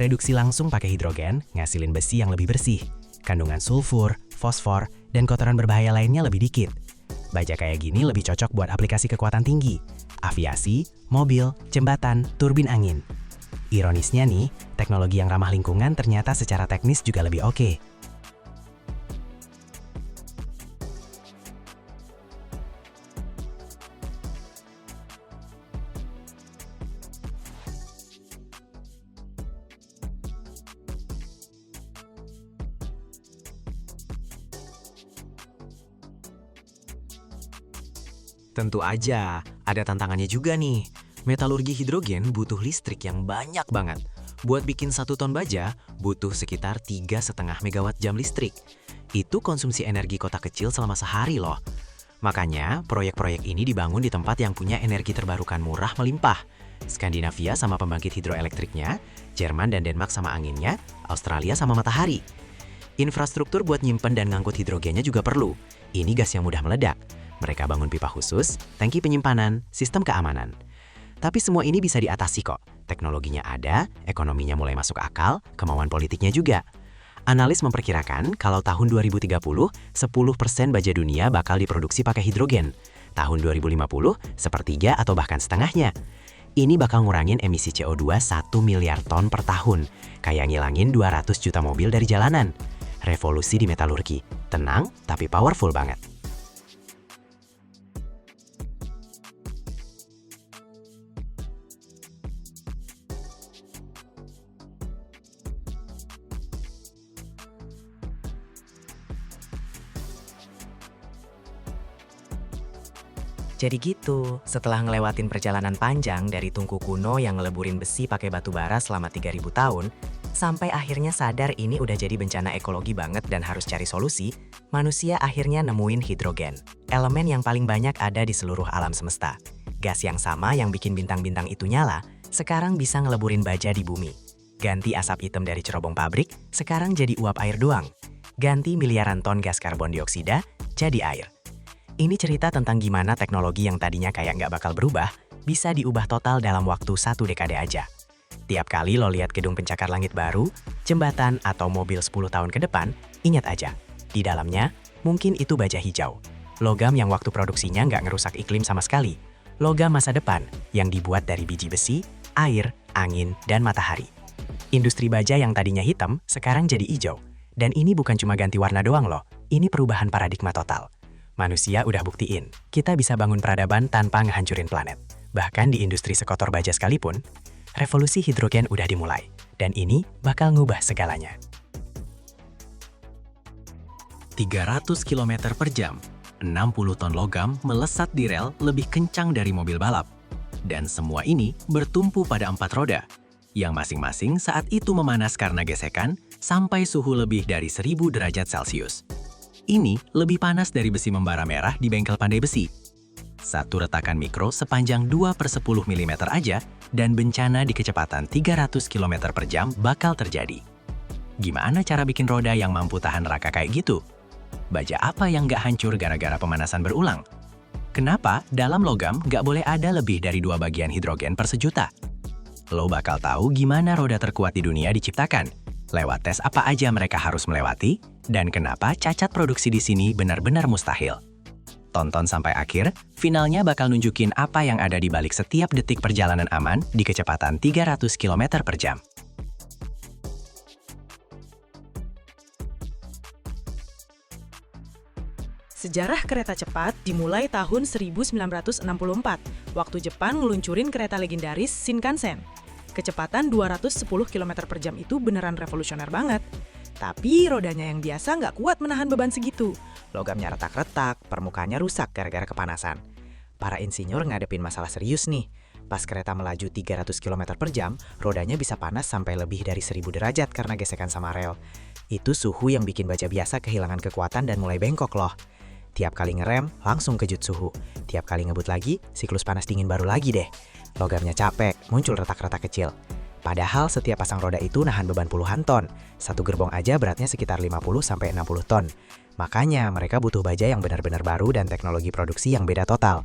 Reduksi langsung pakai hidrogen, ngasilin besi yang lebih bersih. Kandungan sulfur, fosfor, dan kotoran berbahaya lainnya lebih dikit. Baja kayak gini lebih cocok buat aplikasi kekuatan tinggi, aviasi, mobil, jembatan, turbin angin. Ironisnya nih, teknologi yang ramah lingkungan ternyata secara teknis juga lebih oke. Tentu aja, ada tantangannya juga nih. Metalurgi hidrogen butuh listrik yang banyak banget. Buat bikin 1 ton baja, butuh sekitar 3,5 megawatt jam listrik. Itu konsumsi energi kota kecil selama sehari loh. Makanya, proyek-proyek ini dibangun di tempat yang punya energi terbarukan murah melimpah. Skandinavia sama pembangkit hidroelektriknya, Jerman dan Denmark sama anginnya, Australia sama matahari. Infrastruktur buat nyimpen dan ngangkut hidrogennya juga perlu. Ini gas yang mudah meledak. Mereka bangun pipa khusus, tangki penyimpanan, sistem keamanan. Tapi semua ini bisa diatasi kok. Teknologinya ada, ekonominya mulai masuk akal, kemauan politiknya juga. Analis memperkirakan kalau tahun 2030, 10% baja dunia bakal diproduksi pakai hidrogen. Tahun 2050, sepertiga atau bahkan setengahnya. Ini bakal ngurangin emisi CO2 1 miliar ton per tahun, kayak ngilangin 200 juta mobil dari jalanan. Revolusi di metalurgi, tenang tapi powerful banget. Jadi gitu, setelah ngelewatin perjalanan panjang dari tungku kuno yang ngeleburin besi pakai batu bara selama 3000 tahun, sampai akhirnya sadar ini udah jadi bencana ekologi banget dan harus cari solusi, manusia akhirnya nemuin hidrogen. Elemen yang paling banyak ada di seluruh alam semesta. Gas yang sama yang bikin bintang-bintang itu nyala, sekarang bisa ngeleburin baja di bumi. Ganti asap hitam dari cerobong pabrik, sekarang jadi uap air doang. Ganti miliaran ton gas karbon dioksida, jadi air. Ini cerita tentang gimana teknologi yang tadinya kayak nggak bakal berubah, bisa diubah total dalam waktu 1 dekade aja. Tiap kali lo lihat gedung pencakar langit baru, jembatan, atau mobil 10 tahun ke depan, ingat aja, di dalamnya mungkin itu baja hijau. Logam yang waktu produksinya nggak ngerusak iklim sama sekali. Logam masa depan yang dibuat dari biji besi, air, angin, dan matahari. Industri baja yang tadinya hitam, sekarang jadi hijau. Dan ini bukan cuma ganti warna doang loh, ini perubahan paradigma total. Manusia udah buktiin, kita bisa bangun peradaban tanpa ngehancurin planet. Bahkan di industri sekotor baja sekalipun, revolusi hidrogen udah dimulai. Dan ini bakal ngubah segalanya. 300 km per jam, 60 ton logam melesat di rel lebih kencang dari mobil balap. Dan semua ini bertumpu pada 4 roda, yang masing-masing saat itu memanas karena gesekan sampai suhu lebih dari 1000 derajat Celcius. Ini lebih panas dari besi membara merah di bengkel pandai besi. Satu retakan mikro sepanjang 2/10 mm aja dan bencana di kecepatan 300 km per jam bakal terjadi. Gimana cara bikin roda yang mampu tahan neraka kayak gitu? Baja apa yang nggak hancur gara-gara pemanasan berulang? Kenapa dalam logam nggak boleh ada lebih dari 2 bagian hidrogen per sejuta? Lo bakal tahu gimana roda terkuat di dunia diciptakan. Lewat tes apa aja mereka harus melewati, dan kenapa cacat produksi di sini benar-benar mustahil. Tonton sampai akhir, finalnya bakal nunjukin apa yang ada di balik setiap detik perjalanan aman di kecepatan 300 km per jam. Sejarah kereta cepat dimulai tahun 1964, waktu Jepang ngeluncurin kereta legendaris Shinkansen. Kecepatan 210 km per jam itu beneran revolusioner banget. Tapi rodanya yang biasa nggak kuat menahan beban segitu. Logamnya retak-retak, permukaannya rusak gara-gara kepanasan. Para insinyur ngadepin masalah serius nih. Pas kereta melaju 300 km per jam, rodanya bisa panas sampai lebih dari 1000 derajat karena gesekan sama rel. Itu suhu yang bikin baja biasa kehilangan kekuatan dan mulai bengkok loh. Tiap kali ngerem, langsung kejut suhu. Tiap kali ngebut lagi, siklus panas dingin baru lagi deh. Logamnya capek, muncul retak-retak kecil. Padahal setiap pasang roda itu nahan beban puluhan ton. Satu gerbong aja beratnya sekitar 50-60 ton. Makanya mereka butuh baja yang benar-benar baru dan teknologi produksi yang beda total.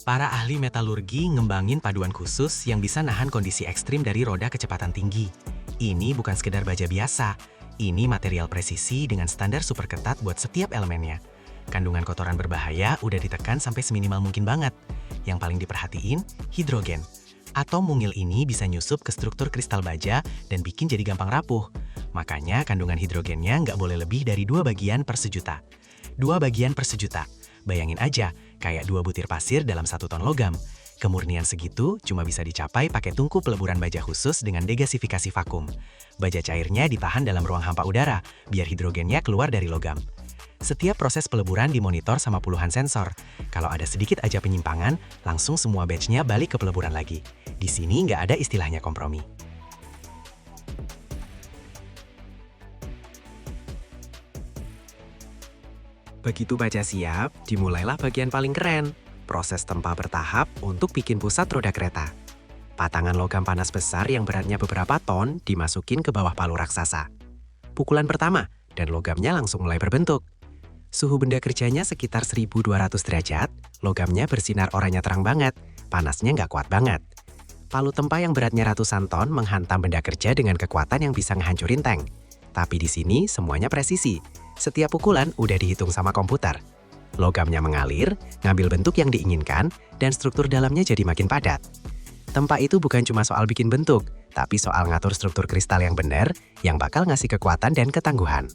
Para ahli metalurgi ngembangin paduan khusus yang bisa nahan kondisi ekstrim dari roda kecepatan tinggi. Ini bukan sekedar baja biasa, ini material presisi dengan standar super ketat buat setiap elemennya. Kandungan kotoran berbahaya udah ditekan sampai seminimal mungkin banget. Yang paling diperhatiin, hidrogen. Atom mungil ini bisa nyusup ke struktur kristal baja dan bikin jadi gampang rapuh. Makanya kandungan hidrogennya nggak boleh lebih dari 2 bagian per sejuta. 2 bagian per sejuta. Bayangin aja, kayak 2 butir pasir dalam 1 ton logam. Kemurnian segitu cuma bisa dicapai pakai tungku peleburan baja khusus dengan degasifikasi vakum. Baja cairnya ditahan dalam ruang hampa udara, biar hidrogennya keluar dari logam. Setiap proses peleburan dimonitor sama puluhan sensor. Kalau ada sedikit aja penyimpangan, langsung semua batch-nya balik ke peleburan lagi. Di sini nggak ada istilahnya kompromi. Begitu baja siap, dimulailah bagian paling keren, proses tempa bertahap untuk bikin pusat roda kereta. Patangan logam panas besar yang beratnya beberapa ton dimasukin ke bawah palu raksasa. Pukulan pertama, dan logamnya langsung mulai berbentuk. Suhu benda kerjanya sekitar 1200 derajat, logamnya bersinar oranye terang banget, panasnya nggak kuat banget. Palu tempa yang beratnya ratusan ton menghantam benda kerja dengan kekuatan yang bisa ngehancurin tank. Tapi di sini semuanya presisi. Setiap pukulan udah dihitung sama komputer. Logamnya mengalir, ngambil bentuk yang diinginkan, dan struktur dalamnya jadi makin padat. Tempa itu bukan cuma soal bikin bentuk, tapi soal ngatur struktur kristal yang benar, yang bakal ngasih kekuatan dan ketangguhan.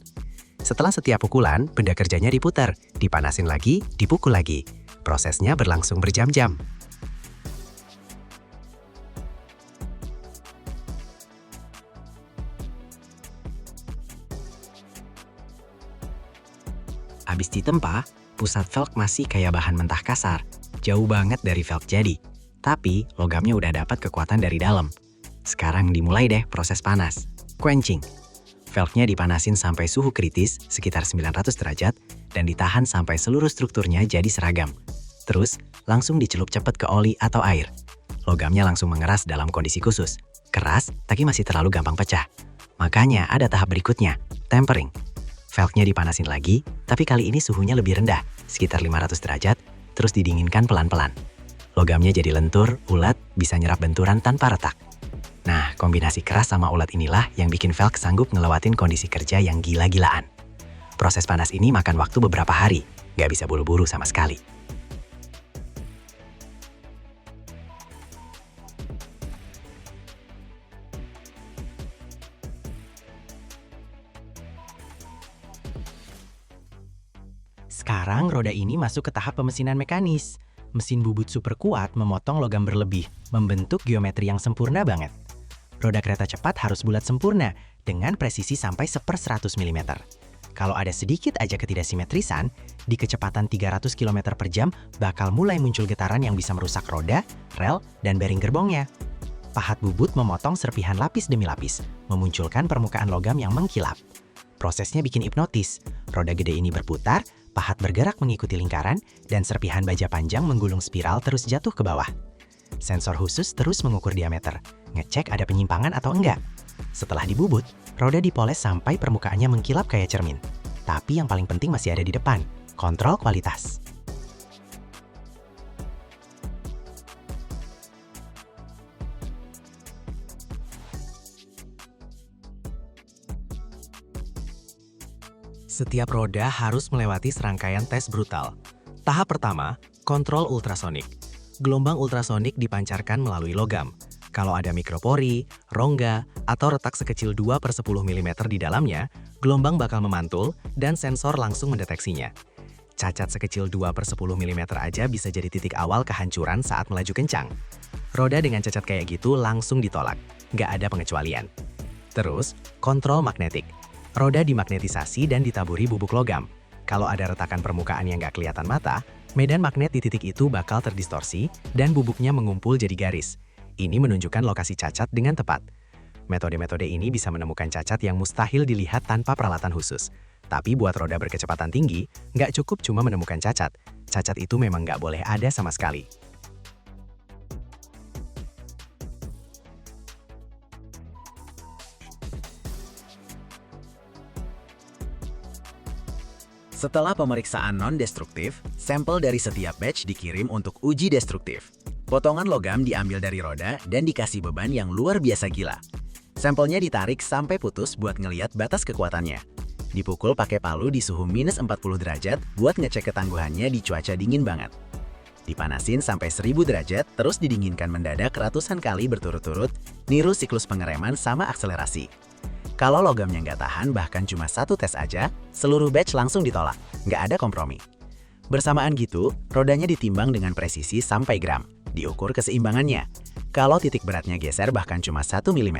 Setelah setiap pukulan, benda kerjanya diputar, dipanasin lagi, dipukul lagi. Prosesnya berlangsung berjam-jam. Abis ditempa, pusat velg masih kayak bahan mentah kasar. Jauh banget dari velg jadi. Tapi, logamnya udah dapat kekuatan dari dalam. Sekarang dimulai deh proses panas. Quenching. Velgnya dipanasin sampai suhu kritis, sekitar 900 derajat, dan ditahan sampai seluruh strukturnya jadi seragam. Terus, langsung dicelup cepet ke oli atau air. Logamnya langsung mengeras dalam kondisi khusus. Keras, tapi masih terlalu gampang pecah. Makanya ada tahap berikutnya, tempering. Velgnya dipanasin lagi, tapi kali ini suhunya lebih rendah, sekitar 500 derajat, terus didinginkan pelan-pelan. Logamnya jadi lentur, ulet, bisa nyerap benturan tanpa retak. Nah, kombinasi keras sama ulet inilah yang bikin velg sanggup ngelewatin kondisi kerja yang gila-gilaan. Proses panas ini makan waktu beberapa hari, nggak bisa buru-buru sama sekali. Sekarang roda ini masuk ke tahap pemesinan mekanis. Mesin bubut super kuat memotong logam berlebih, membentuk geometri yang sempurna banget. Roda kereta cepat harus bulat sempurna, dengan presisi sampai 1/100 mm. Kalau ada sedikit aja ketidaksimetrisan, di kecepatan 300 km per jam bakal mulai muncul getaran yang bisa merusak roda, rel, dan bearing gerbongnya. Pahat bubut memotong serpihan lapis demi lapis, memunculkan permukaan logam yang mengkilap. Prosesnya bikin hipnotis. Roda gede ini berputar, pahat bergerak mengikuti lingkaran, dan serpihan baja panjang menggulung spiral terus jatuh ke bawah. Sensor khusus terus mengukur diameter, ngecek ada penyimpangan atau enggak. Setelah dibubut, roda dipoles sampai permukaannya mengkilap kayak cermin. Tapi yang paling penting masih ada di depan, kontrol kualitas. Setiap roda harus melewati serangkaian tes brutal. Tahap pertama, kontrol ultrasonik. Gelombang ultrasonik dipancarkan melalui logam. Kalau ada mikropori, rongga, atau retak sekecil 2/10 mm di dalamnya, gelombang bakal memantul dan sensor langsung mendeteksinya. Cacat sekecil 2/10 mm aja bisa jadi titik awal kehancuran saat melaju kencang. Roda dengan cacat kayak gitu langsung ditolak, nggak ada pengecualian. Terus, kontrol magnetik. Roda dimagnetisasi dan ditaburi bubuk logam. Kalau ada retakan permukaan yang nggak kelihatan mata, medan magnet di titik itu bakal terdistorsi dan bubuknya mengumpul jadi garis. Ini menunjukkan lokasi cacat dengan tepat. Metode-metode ini bisa menemukan cacat yang mustahil dilihat tanpa peralatan khusus. Tapi buat roda berkecepatan tinggi, nggak cukup cuma menemukan cacat. Cacat itu memang nggak boleh ada sama sekali. Setelah pemeriksaan non-destruktif, sampel dari setiap batch dikirim untuk uji destruktif. Potongan logam diambil dari roda dan dikasih beban yang luar biasa gila. Sampelnya ditarik sampai putus buat ngeliat batas kekuatannya. Dipukul pakai palu di suhu minus 40 derajat buat ngecek ketangguhannya di cuaca dingin banget. Dipanasin sampai 1000 derajat, terus didinginkan mendadak ratusan kali berturut-turut, niru siklus pengereman sama akselerasi. Kalau logamnya nggak tahan bahkan cuma satu tes aja, seluruh batch langsung ditolak, nggak ada kompromi. Bersamaan gitu, rodanya ditimbang dengan presisi sampai gram, diukur keseimbangannya. Kalau titik beratnya geser bahkan cuma 1 mm,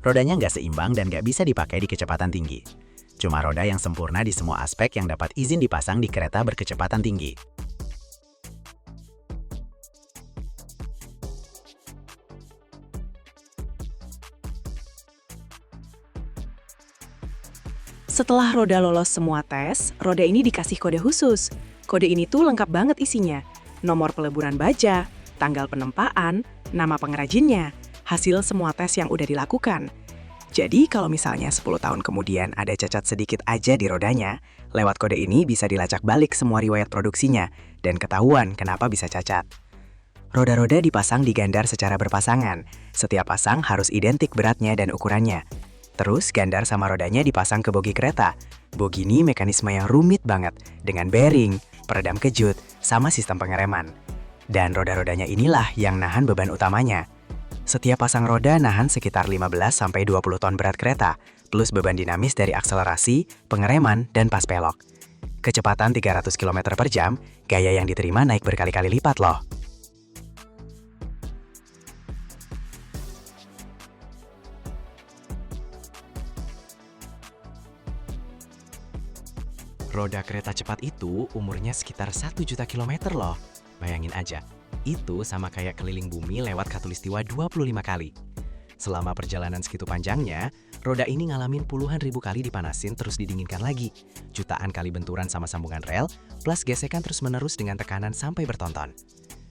rodanya nggak seimbang dan nggak bisa dipakai di kecepatan tinggi. Cuma roda yang sempurna di semua aspek yang dapat izin dipasang di kereta berkecepatan tinggi. Setelah roda lolos semua tes, roda ini dikasih kode khusus. Kode ini tuh lengkap banget isinya. Nomor peleburan baja, tanggal penempaan, nama pengrajinnya, hasil semua tes yang udah dilakukan. Jadi kalau misalnya 10 tahun kemudian ada cacat sedikit aja di rodanya, lewat kode ini bisa dilacak balik semua riwayat produksinya dan ketahuan kenapa bisa cacat. Roda-roda dipasang di gandar secara berpasangan. Setiap pasang harus identik beratnya dan ukurannya. Terus gandar sama rodanya dipasang ke bogi kereta. Bogi ini mekanisme yang rumit banget dengan bearing, peredam kejut, sama sistem pengereman. Dan roda-rodanya inilah yang nahan beban utamanya. Setiap pasang roda nahan sekitar 15-20 ton berat kereta, plus beban dinamis dari akselerasi, pengereman, dan pas pelok. Kecepatan 300 km per jam, gaya yang diterima naik berkali-kali lipat loh. Roda kereta cepat itu umurnya sekitar 1 juta kilometer loh. Bayangin aja, itu sama kayak keliling bumi lewat khatulistiwa 25 kali. Selama perjalanan segitu panjangnya, roda ini ngalamin puluhan ribu kali dipanasin terus didinginkan lagi. Jutaan kali benturan sama sambungan rel, plus gesekan terus-menerus dengan tekanan sampai bertonton.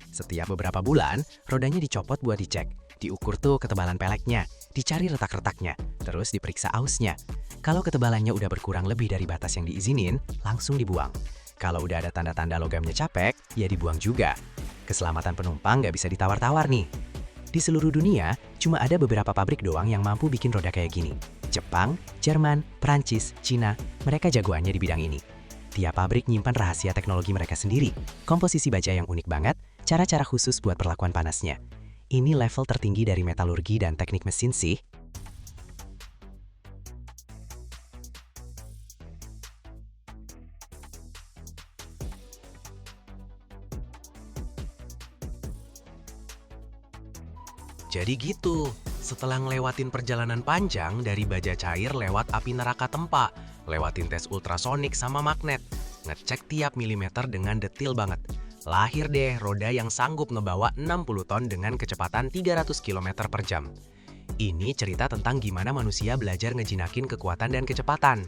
Setiap beberapa bulan, rodanya dicopot buat dicek. Diukur tuh ketebalan peleknya, dicari retak-retaknya, terus diperiksa ausnya. Kalau ketebalannya udah berkurang lebih dari batas yang diizinin, langsung dibuang. Kalau udah ada tanda-tanda logamnya capek, ya dibuang juga. Keselamatan penumpang nggak bisa ditawar-tawar nih. Di seluruh dunia, cuma ada beberapa pabrik doang yang mampu bikin roda kayak gini. Jepang, Jerman, Prancis, Cina, mereka jagoannya di bidang ini. Tiap pabrik nyimpan rahasia teknologi mereka sendiri, komposisi baja yang unik banget, cara-cara khusus buat perlakuan panasnya. Ini level tertinggi dari metalurgi dan teknik mesin sih. Jadi gitu, setelah ngelewatin perjalanan panjang dari baja cair lewat api neraka tempa, lewatin tes ultrasonik sama magnet, ngecek tiap milimeter dengan detil banget. Lahir deh roda yang sanggup ngebawa 60 ton dengan kecepatan 300 km per jam. Ini cerita tentang gimana manusia belajar ngejinakin kekuatan dan kecepatan.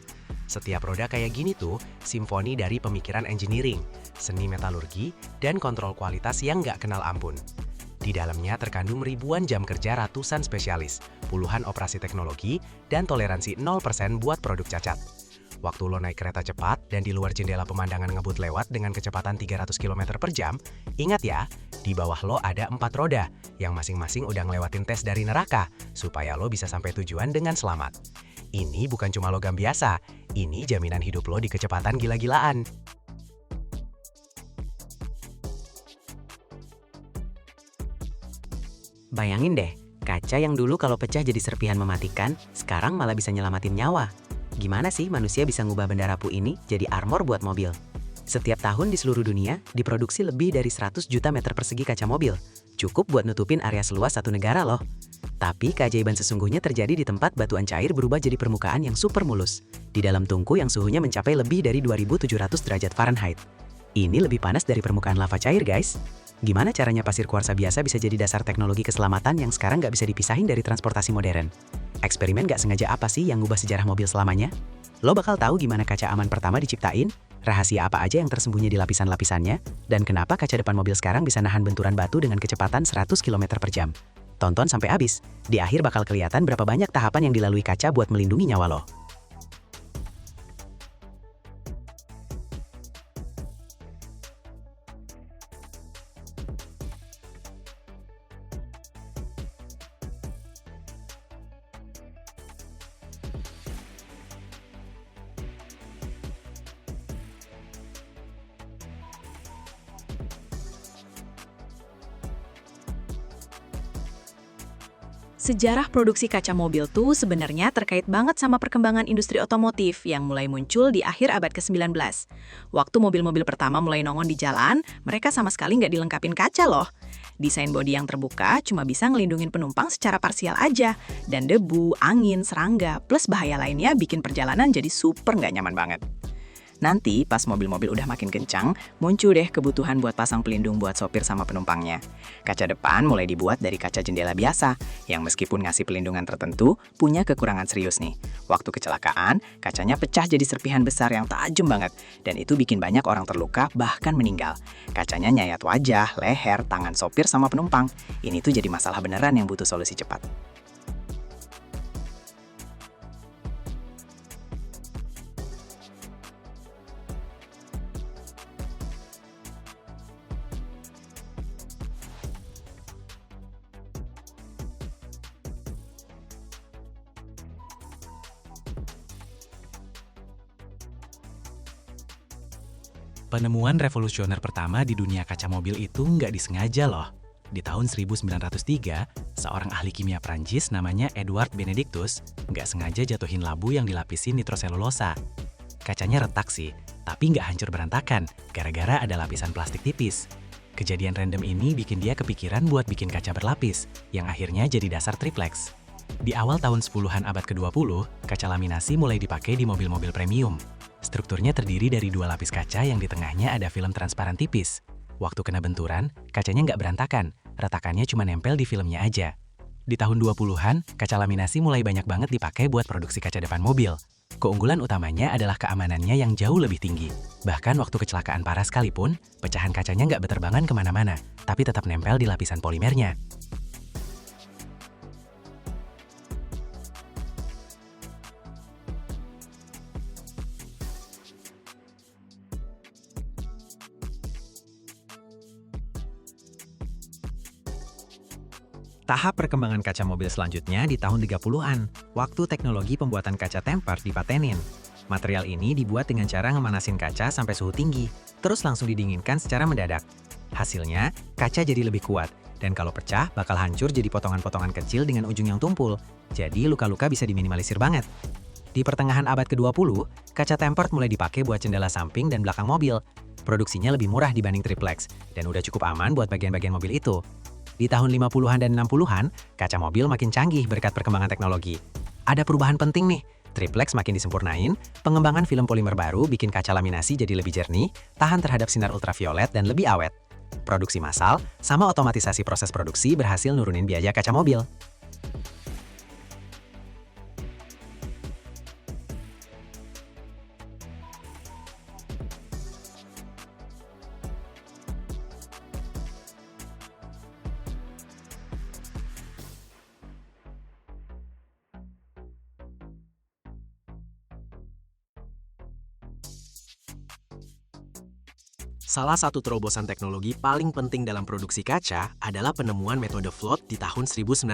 Setiap roda kayak gini tuh simfoni dari pemikiran engineering, seni metalurgi, dan kontrol kualitas yang nggak kenal ampun. Di dalamnya terkandung ribuan jam kerja ratusan spesialis, puluhan operasi teknologi, dan toleransi 0% buat produk cacat. Waktu lo naik kereta cepat dan di luar jendela pemandangan ngebut lewat dengan kecepatan 300 km per jam, ingat ya, di bawah lo ada 4 roda yang masing-masing udah ngelewatin tes dari neraka supaya lo bisa sampai tujuan dengan selamat. Ini bukan cuma logam biasa, ini jaminan hidup lo di kecepatan gila-gilaan. Bayangin deh, kaca yang dulu kalau pecah jadi serpihan mematikan, sekarang malah bisa nyelamatin nyawa. Gimana sih manusia bisa ngubah benda rapuh ini jadi armor buat mobil? Setiap tahun di seluruh dunia, diproduksi lebih dari 100 juta meter persegi kaca mobil. Cukup buat nutupin area seluas satu negara loh. Tapi keajaiban sesungguhnya terjadi di tempat batuan cair berubah jadi permukaan yang super mulus. Di dalam tungku yang suhunya mencapai lebih dari 2700 derajat Fahrenheit. Ini lebih panas dari permukaan lava cair, guys. Gimana caranya pasir kuarsa biasa bisa jadi dasar teknologi keselamatan yang sekarang nggak bisa dipisahin dari transportasi modern? Eksperimen gak sengaja apa sih yang ngubah sejarah mobil selamanya? Lo bakal tahu gimana kaca aman pertama diciptain, rahasia apa aja yang tersembunyi di lapisan-lapisannya, dan kenapa kaca depan mobil sekarang bisa nahan benturan batu dengan kecepatan 100 km per jam. Tonton sampai habis, di akhir bakal kelihatan berapa banyak tahapan yang dilalui kaca buat melindungi nyawa lo. Sejarah produksi kaca mobil tuh sebenarnya terkait banget sama perkembangan industri otomotif yang mulai muncul di akhir abad ke-19. Waktu mobil-mobil pertama mulai nongol di jalan, mereka sama sekali nggak dilengkapin kaca loh. Desain bodi yang terbuka cuma bisa ngelindungin penumpang secara parsial aja, dan debu, angin, serangga, plus bahaya lainnya bikin perjalanan jadi super nggak nyaman banget. Nanti pas mobil-mobil udah makin kencang, muncul deh kebutuhan buat pasang pelindung buat sopir sama penumpangnya. Kaca depan mulai dibuat dari kaca jendela biasa, yang meskipun ngasih pelindungan tertentu, punya kekurangan serius nih. Waktu kecelakaan, kacanya pecah jadi serpihan besar yang tajam banget, dan itu bikin banyak orang terluka bahkan meninggal. Kacanya nyayat wajah, leher, tangan sopir sama penumpang. Ini tuh jadi masalah beneran yang butuh solusi cepat. Penemuan revolusioner pertama di dunia kaca mobil itu nggak disengaja loh. Di tahun 1903, seorang ahli kimia Prancis namanya Edward Benedictus nggak sengaja jatuhin labu yang dilapisin nitroselulosa. Kacanya retak sih, tapi nggak hancur berantakan gara-gara ada lapisan plastik tipis. Kejadian random ini bikin dia kepikiran buat bikin kaca berlapis, yang akhirnya jadi dasar triplex. Di awal tahun 10-an abad ke-20, kaca laminasi mulai dipakai di mobil-mobil premium. Strukturnya terdiri dari dua lapis kaca yang di tengahnya ada film transparan tipis. Waktu kena benturan, kacanya nggak berantakan, retakannya cuma nempel di filmnya aja. Di tahun 20-an, kaca laminasi mulai banyak banget dipakai buat produksi kaca depan mobil. Keunggulan utamanya adalah keamanannya yang jauh lebih tinggi. Bahkan waktu kecelakaan parah sekalipun, pecahan kacanya nggak berterbangan kemana-mana, tapi tetap nempel di lapisan polimernya. Tahap perkembangan kaca mobil selanjutnya di tahun 30-an, waktu teknologi pembuatan kaca tempered dipatenin. Material ini dibuat dengan cara ngemanasin kaca sampai suhu tinggi, terus langsung didinginkan secara mendadak. Hasilnya, kaca jadi lebih kuat, dan kalau pecah bakal hancur jadi potongan-potongan kecil dengan ujung yang tumpul, jadi luka-luka bisa diminimalisir banget. Di pertengahan abad ke-20, kaca tempered mulai dipakai buat jendela samping dan belakang mobil. Produksinya lebih murah dibanding triplex, dan udah cukup aman buat bagian-bagian mobil itu. Di tahun 50-an dan 60-an, kaca mobil makin canggih berkat perkembangan teknologi. Ada perubahan penting nih, triplex makin disempurnain, pengembangan film polimer baru bikin kaca laminasi jadi lebih jernih, tahan terhadap sinar ultraviolet dan lebih awet. Produksi massal, sama otomatisasi proses produksi berhasil nurunin biaya kaca mobil. Salah satu terobosan teknologi paling penting dalam produksi kaca adalah penemuan metode float di tahun 1959.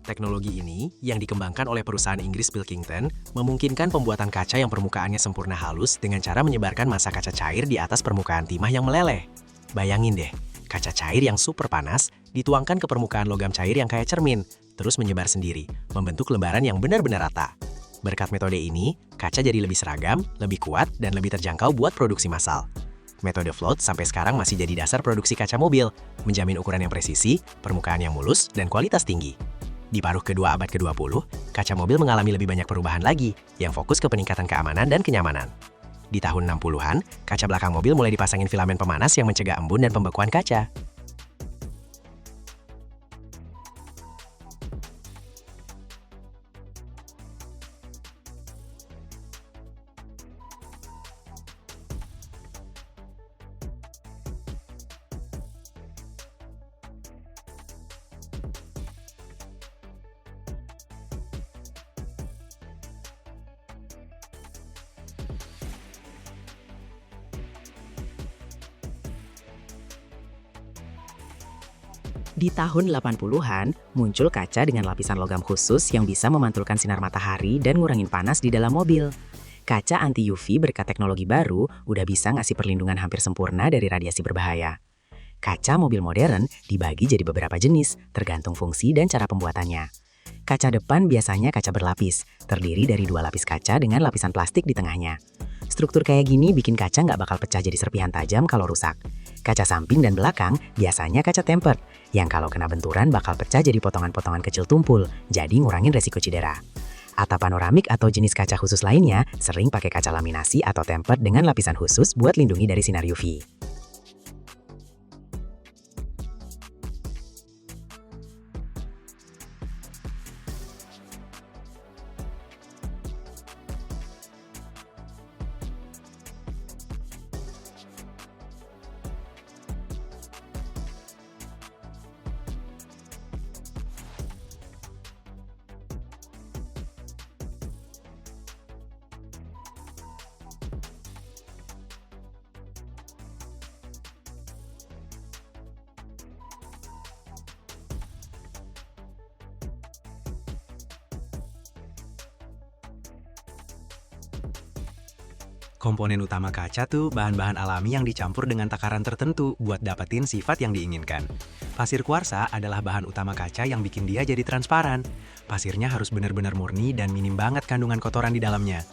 Teknologi ini, yang dikembangkan oleh perusahaan Inggris Pilkington, memungkinkan pembuatan kaca yang permukaannya sempurna halus dengan cara menyebarkan massa kaca cair di atas permukaan timah yang meleleh. Bayangin deh, kaca cair yang super panas dituangkan ke permukaan logam cair yang kayak cermin, terus menyebar sendiri, membentuk lembaran yang benar-benar rata. Berkat metode ini, kaca jadi lebih seragam, lebih kuat, dan lebih terjangkau buat produksi massal. Metode float sampai sekarang masih jadi dasar produksi kaca mobil, menjamin ukuran yang presisi, permukaan yang mulus, dan kualitas tinggi. Di paruh kedua abad ke-20, kaca mobil mengalami lebih banyak perubahan lagi, yang fokus ke peningkatan keamanan dan kenyamanan. Di tahun 60-an, kaca belakang mobil mulai dipasangin filamen pemanas yang mencegah embun dan pembekuan kaca. Di tahun 80-an, muncul kaca dengan lapisan logam khusus yang bisa memantulkan sinar matahari dan ngurangin panas di dalam mobil. Kaca anti-UV berkat teknologi baru udah bisa ngasih perlindungan hampir sempurna dari radiasi berbahaya. Kaca mobil modern dibagi jadi beberapa jenis, tergantung fungsi dan cara pembuatannya. Kaca depan biasanya kaca berlapis, terdiri dari 2 lapis kaca dengan lapisan plastik di tengahnya. Struktur kayak gini bikin kaca nggak bakal pecah jadi serpihan tajam kalau rusak. Kaca samping dan belakang biasanya kaca tempered, yang kalau kena benturan bakal pecah jadi potongan-potongan kecil tumpul, jadi ngurangin resiko cedera. Atap panoramik atau jenis kaca khusus lainnya sering pakai kaca laminasi atau tempered dengan lapisan khusus buat lindungi dari sinar UV. Komponen utama kaca tuh bahan-bahan alami yang dicampur dengan takaran tertentu buat dapetin sifat yang diinginkan. Pasir kuarsa adalah bahan utama kaca yang bikin dia jadi transparan. Pasirnya harus benar-benar murni dan minim banget kandungan kotoran di dalamnya.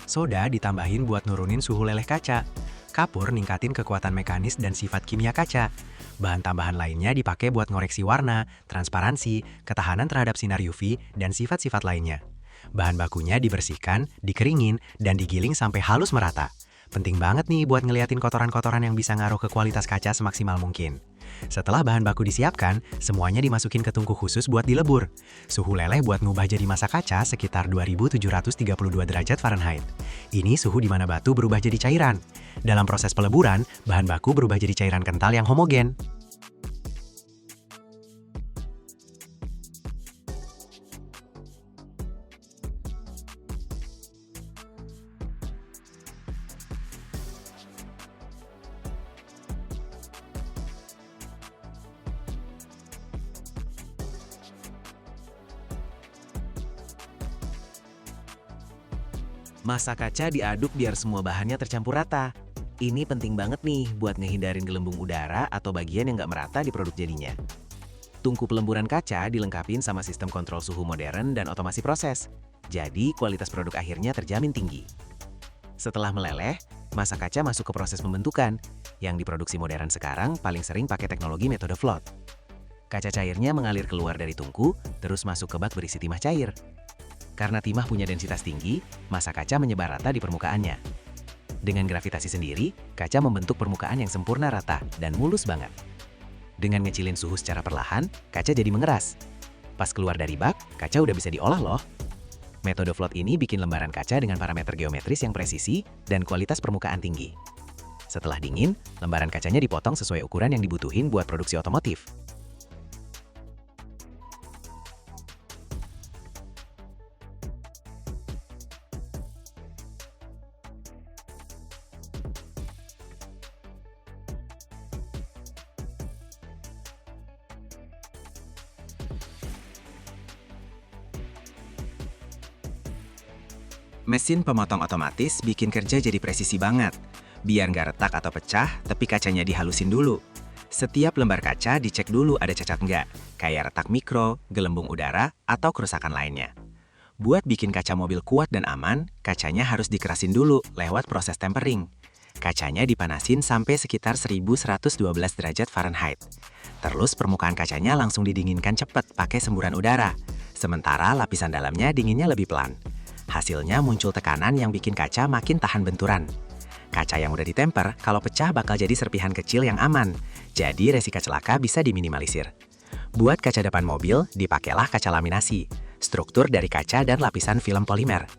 Soda ditambahin buat nurunin suhu leleh kaca. Kapur ningkatin kekuatan mekanis dan sifat kimia kaca. Bahan tambahan lainnya dipakai buat ngoreksi warna, transparansi, ketahanan terhadap sinar UV, dan sifat-sifat lainnya. Bahan bakunya dibersihkan, dikeringin, dan digiling sampai halus merata. Penting banget nih buat ngeliatin kotoran-kotoran yang bisa ngaruh ke kualitas kaca semaksimal mungkin. Setelah bahan baku disiapkan, semuanya dimasukin ke tungku khusus buat dilebur. Suhu leleh buat ngubah jadi massa kaca sekitar 2732 derajat Fahrenheit. Ini suhu di mana batu berubah jadi cairan. Dalam proses peleburan, bahan baku berubah jadi cairan kental yang homogen. Massa kaca diaduk biar semua bahannya tercampur rata. Ini penting banget nih buat ngehindarin gelembung udara atau bagian yang nggak merata di produk jadinya. Tungku pelemburan kaca dilengkapin sama sistem kontrol suhu modern dan otomasi proses. Jadi kualitas produk akhirnya terjamin tinggi. Setelah meleleh, massa kaca masuk ke proses pembentukan. Yang diproduksi modern sekarang paling sering pakai teknologi metode float. Kaca cairnya mengalir keluar dari tungku, terus masuk ke bak berisi timah cair. Karena timah punya densitas tinggi, massa kaca menyebar rata di permukaannya. Dengan gravitasi sendiri, kaca membentuk permukaan yang sempurna rata dan mulus banget. Dengan ngecilin suhu secara perlahan, kaca jadi mengeras. Pas keluar dari bak, kaca udah bisa diolah loh. Metode float ini bikin lembaran kaca dengan parameter geometris yang presisi dan kualitas permukaan tinggi. Setelah dingin, lembaran kacanya dipotong sesuai ukuran yang dibutuhin buat produksi otomotif. Mesin pemotong otomatis bikin kerja jadi presisi banget. Biar nggak retak atau pecah, tapi kacanya dihalusin dulu. Setiap lembar kaca dicek dulu ada cacat nggak, kayak retak mikro, gelembung udara, atau kerusakan lainnya. Buat bikin kaca mobil kuat dan aman, kacanya harus dikerasin dulu lewat proses tempering. Kacanya dipanasin sampai sekitar 1112 derajat Fahrenheit. Terus permukaan kacanya langsung didinginkan cepat pakai semburan udara. Sementara lapisan dalamnya dinginnya lebih pelan. Hasilnya muncul tekanan yang bikin kaca makin tahan benturan. Kaca yang udah ditemper, kalau pecah bakal jadi serpihan kecil yang aman. Jadi resiko celaka bisa diminimalisir. Buat kaca depan mobil, dipakailah kaca laminasi. Struktur dari kaca dan lapisan film polimer.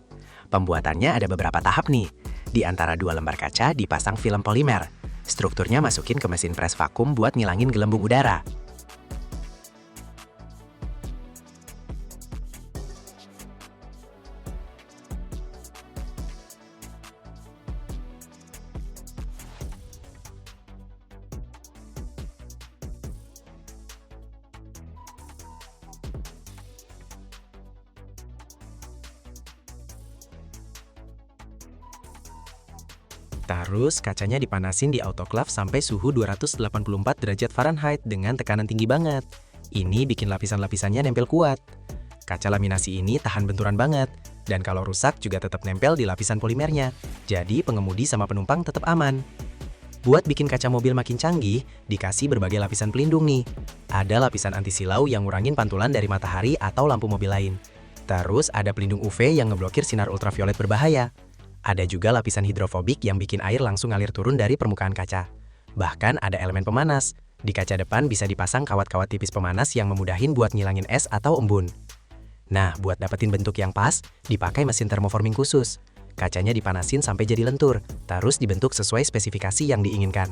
Pembuatannya ada beberapa tahap nih. Di antara 2 lembar kaca dipasang film polimer. Strukturnya masukin ke mesin pres vakum buat ngilangin gelembung udara. Terus kacanya dipanasin di autoclave sampai suhu 284 derajat Fahrenheit dengan tekanan tinggi banget. Ini bikin lapisan-lapisannya nempel kuat. Kaca laminasi ini tahan benturan banget, dan kalau rusak juga tetap nempel di lapisan polimernya. Jadi pengemudi sama penumpang tetap aman. Buat bikin kaca mobil makin canggih, dikasih berbagai lapisan pelindung nih. Ada lapisan anti silau yang ngurangin pantulan dari matahari atau lampu mobil lain. Terus ada pelindung UV yang ngeblokir sinar ultraviolet berbahaya. Ada juga lapisan hidrofobik yang bikin air langsung ngalir turun dari permukaan kaca. Bahkan ada elemen pemanas. Di kaca depan bisa dipasang kawat-kawat tipis pemanas yang memudahin buat ngilangin es atau embun. Nah, buat dapetin bentuk yang pas, dipakai mesin thermoforming khusus. Kacanya dipanasin sampai jadi lentur, terus dibentuk sesuai spesifikasi yang diinginkan.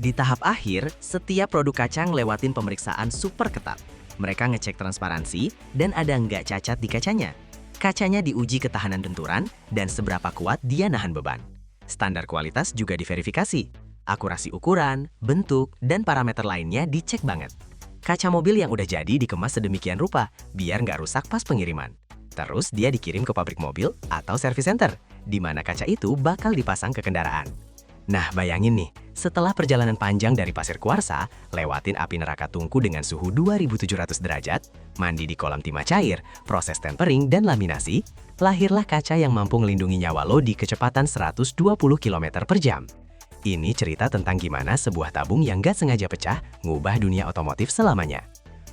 Di tahap akhir, setiap produk kaca ngelewatin pemeriksaan super ketat. Mereka ngecek transparansi dan ada nggak cacat di kacanya. Kacanya diuji ketahanan benturan dan seberapa kuat dia nahan beban. Standar kualitas juga diverifikasi. Akurasi ukuran, bentuk, dan parameter lainnya dicek banget. Kaca mobil yang udah jadi dikemas sedemikian rupa biar nggak rusak pas pengiriman. Terus dia dikirim ke pabrik mobil atau service center, di mana kaca itu bakal dipasang ke kendaraan. Nah, bayangin nih, setelah perjalanan panjang dari pasir kuarsa, lewatin api neraka tungku dengan suhu 2700 derajat, mandi di kolam timah cair, proses tempering dan laminasi, lahirlah kaca yang mampu melindungi nyawa lo di kecepatan 120 km per jam. Ini cerita tentang gimana sebuah tabung yang gak sengaja pecah ngubah dunia otomotif selamanya.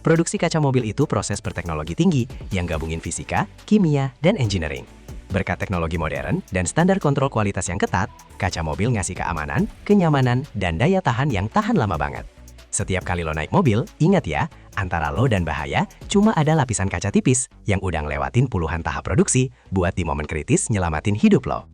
Produksi kaca mobil itu proses berteknologi tinggi yang gabungin fisika, kimia, dan engineering. Berkat teknologi modern dan standar kontrol kualitas yang ketat, kaca mobil ngasih keamanan, kenyamanan, dan daya tahan yang tahan lama banget. Setiap kali lo naik mobil, ingat ya, antara lo dan bahaya cuma ada lapisan kaca tipis yang udah ngelewatin puluhan tahap produksi buat di momen kritis nyelamatin hidup lo.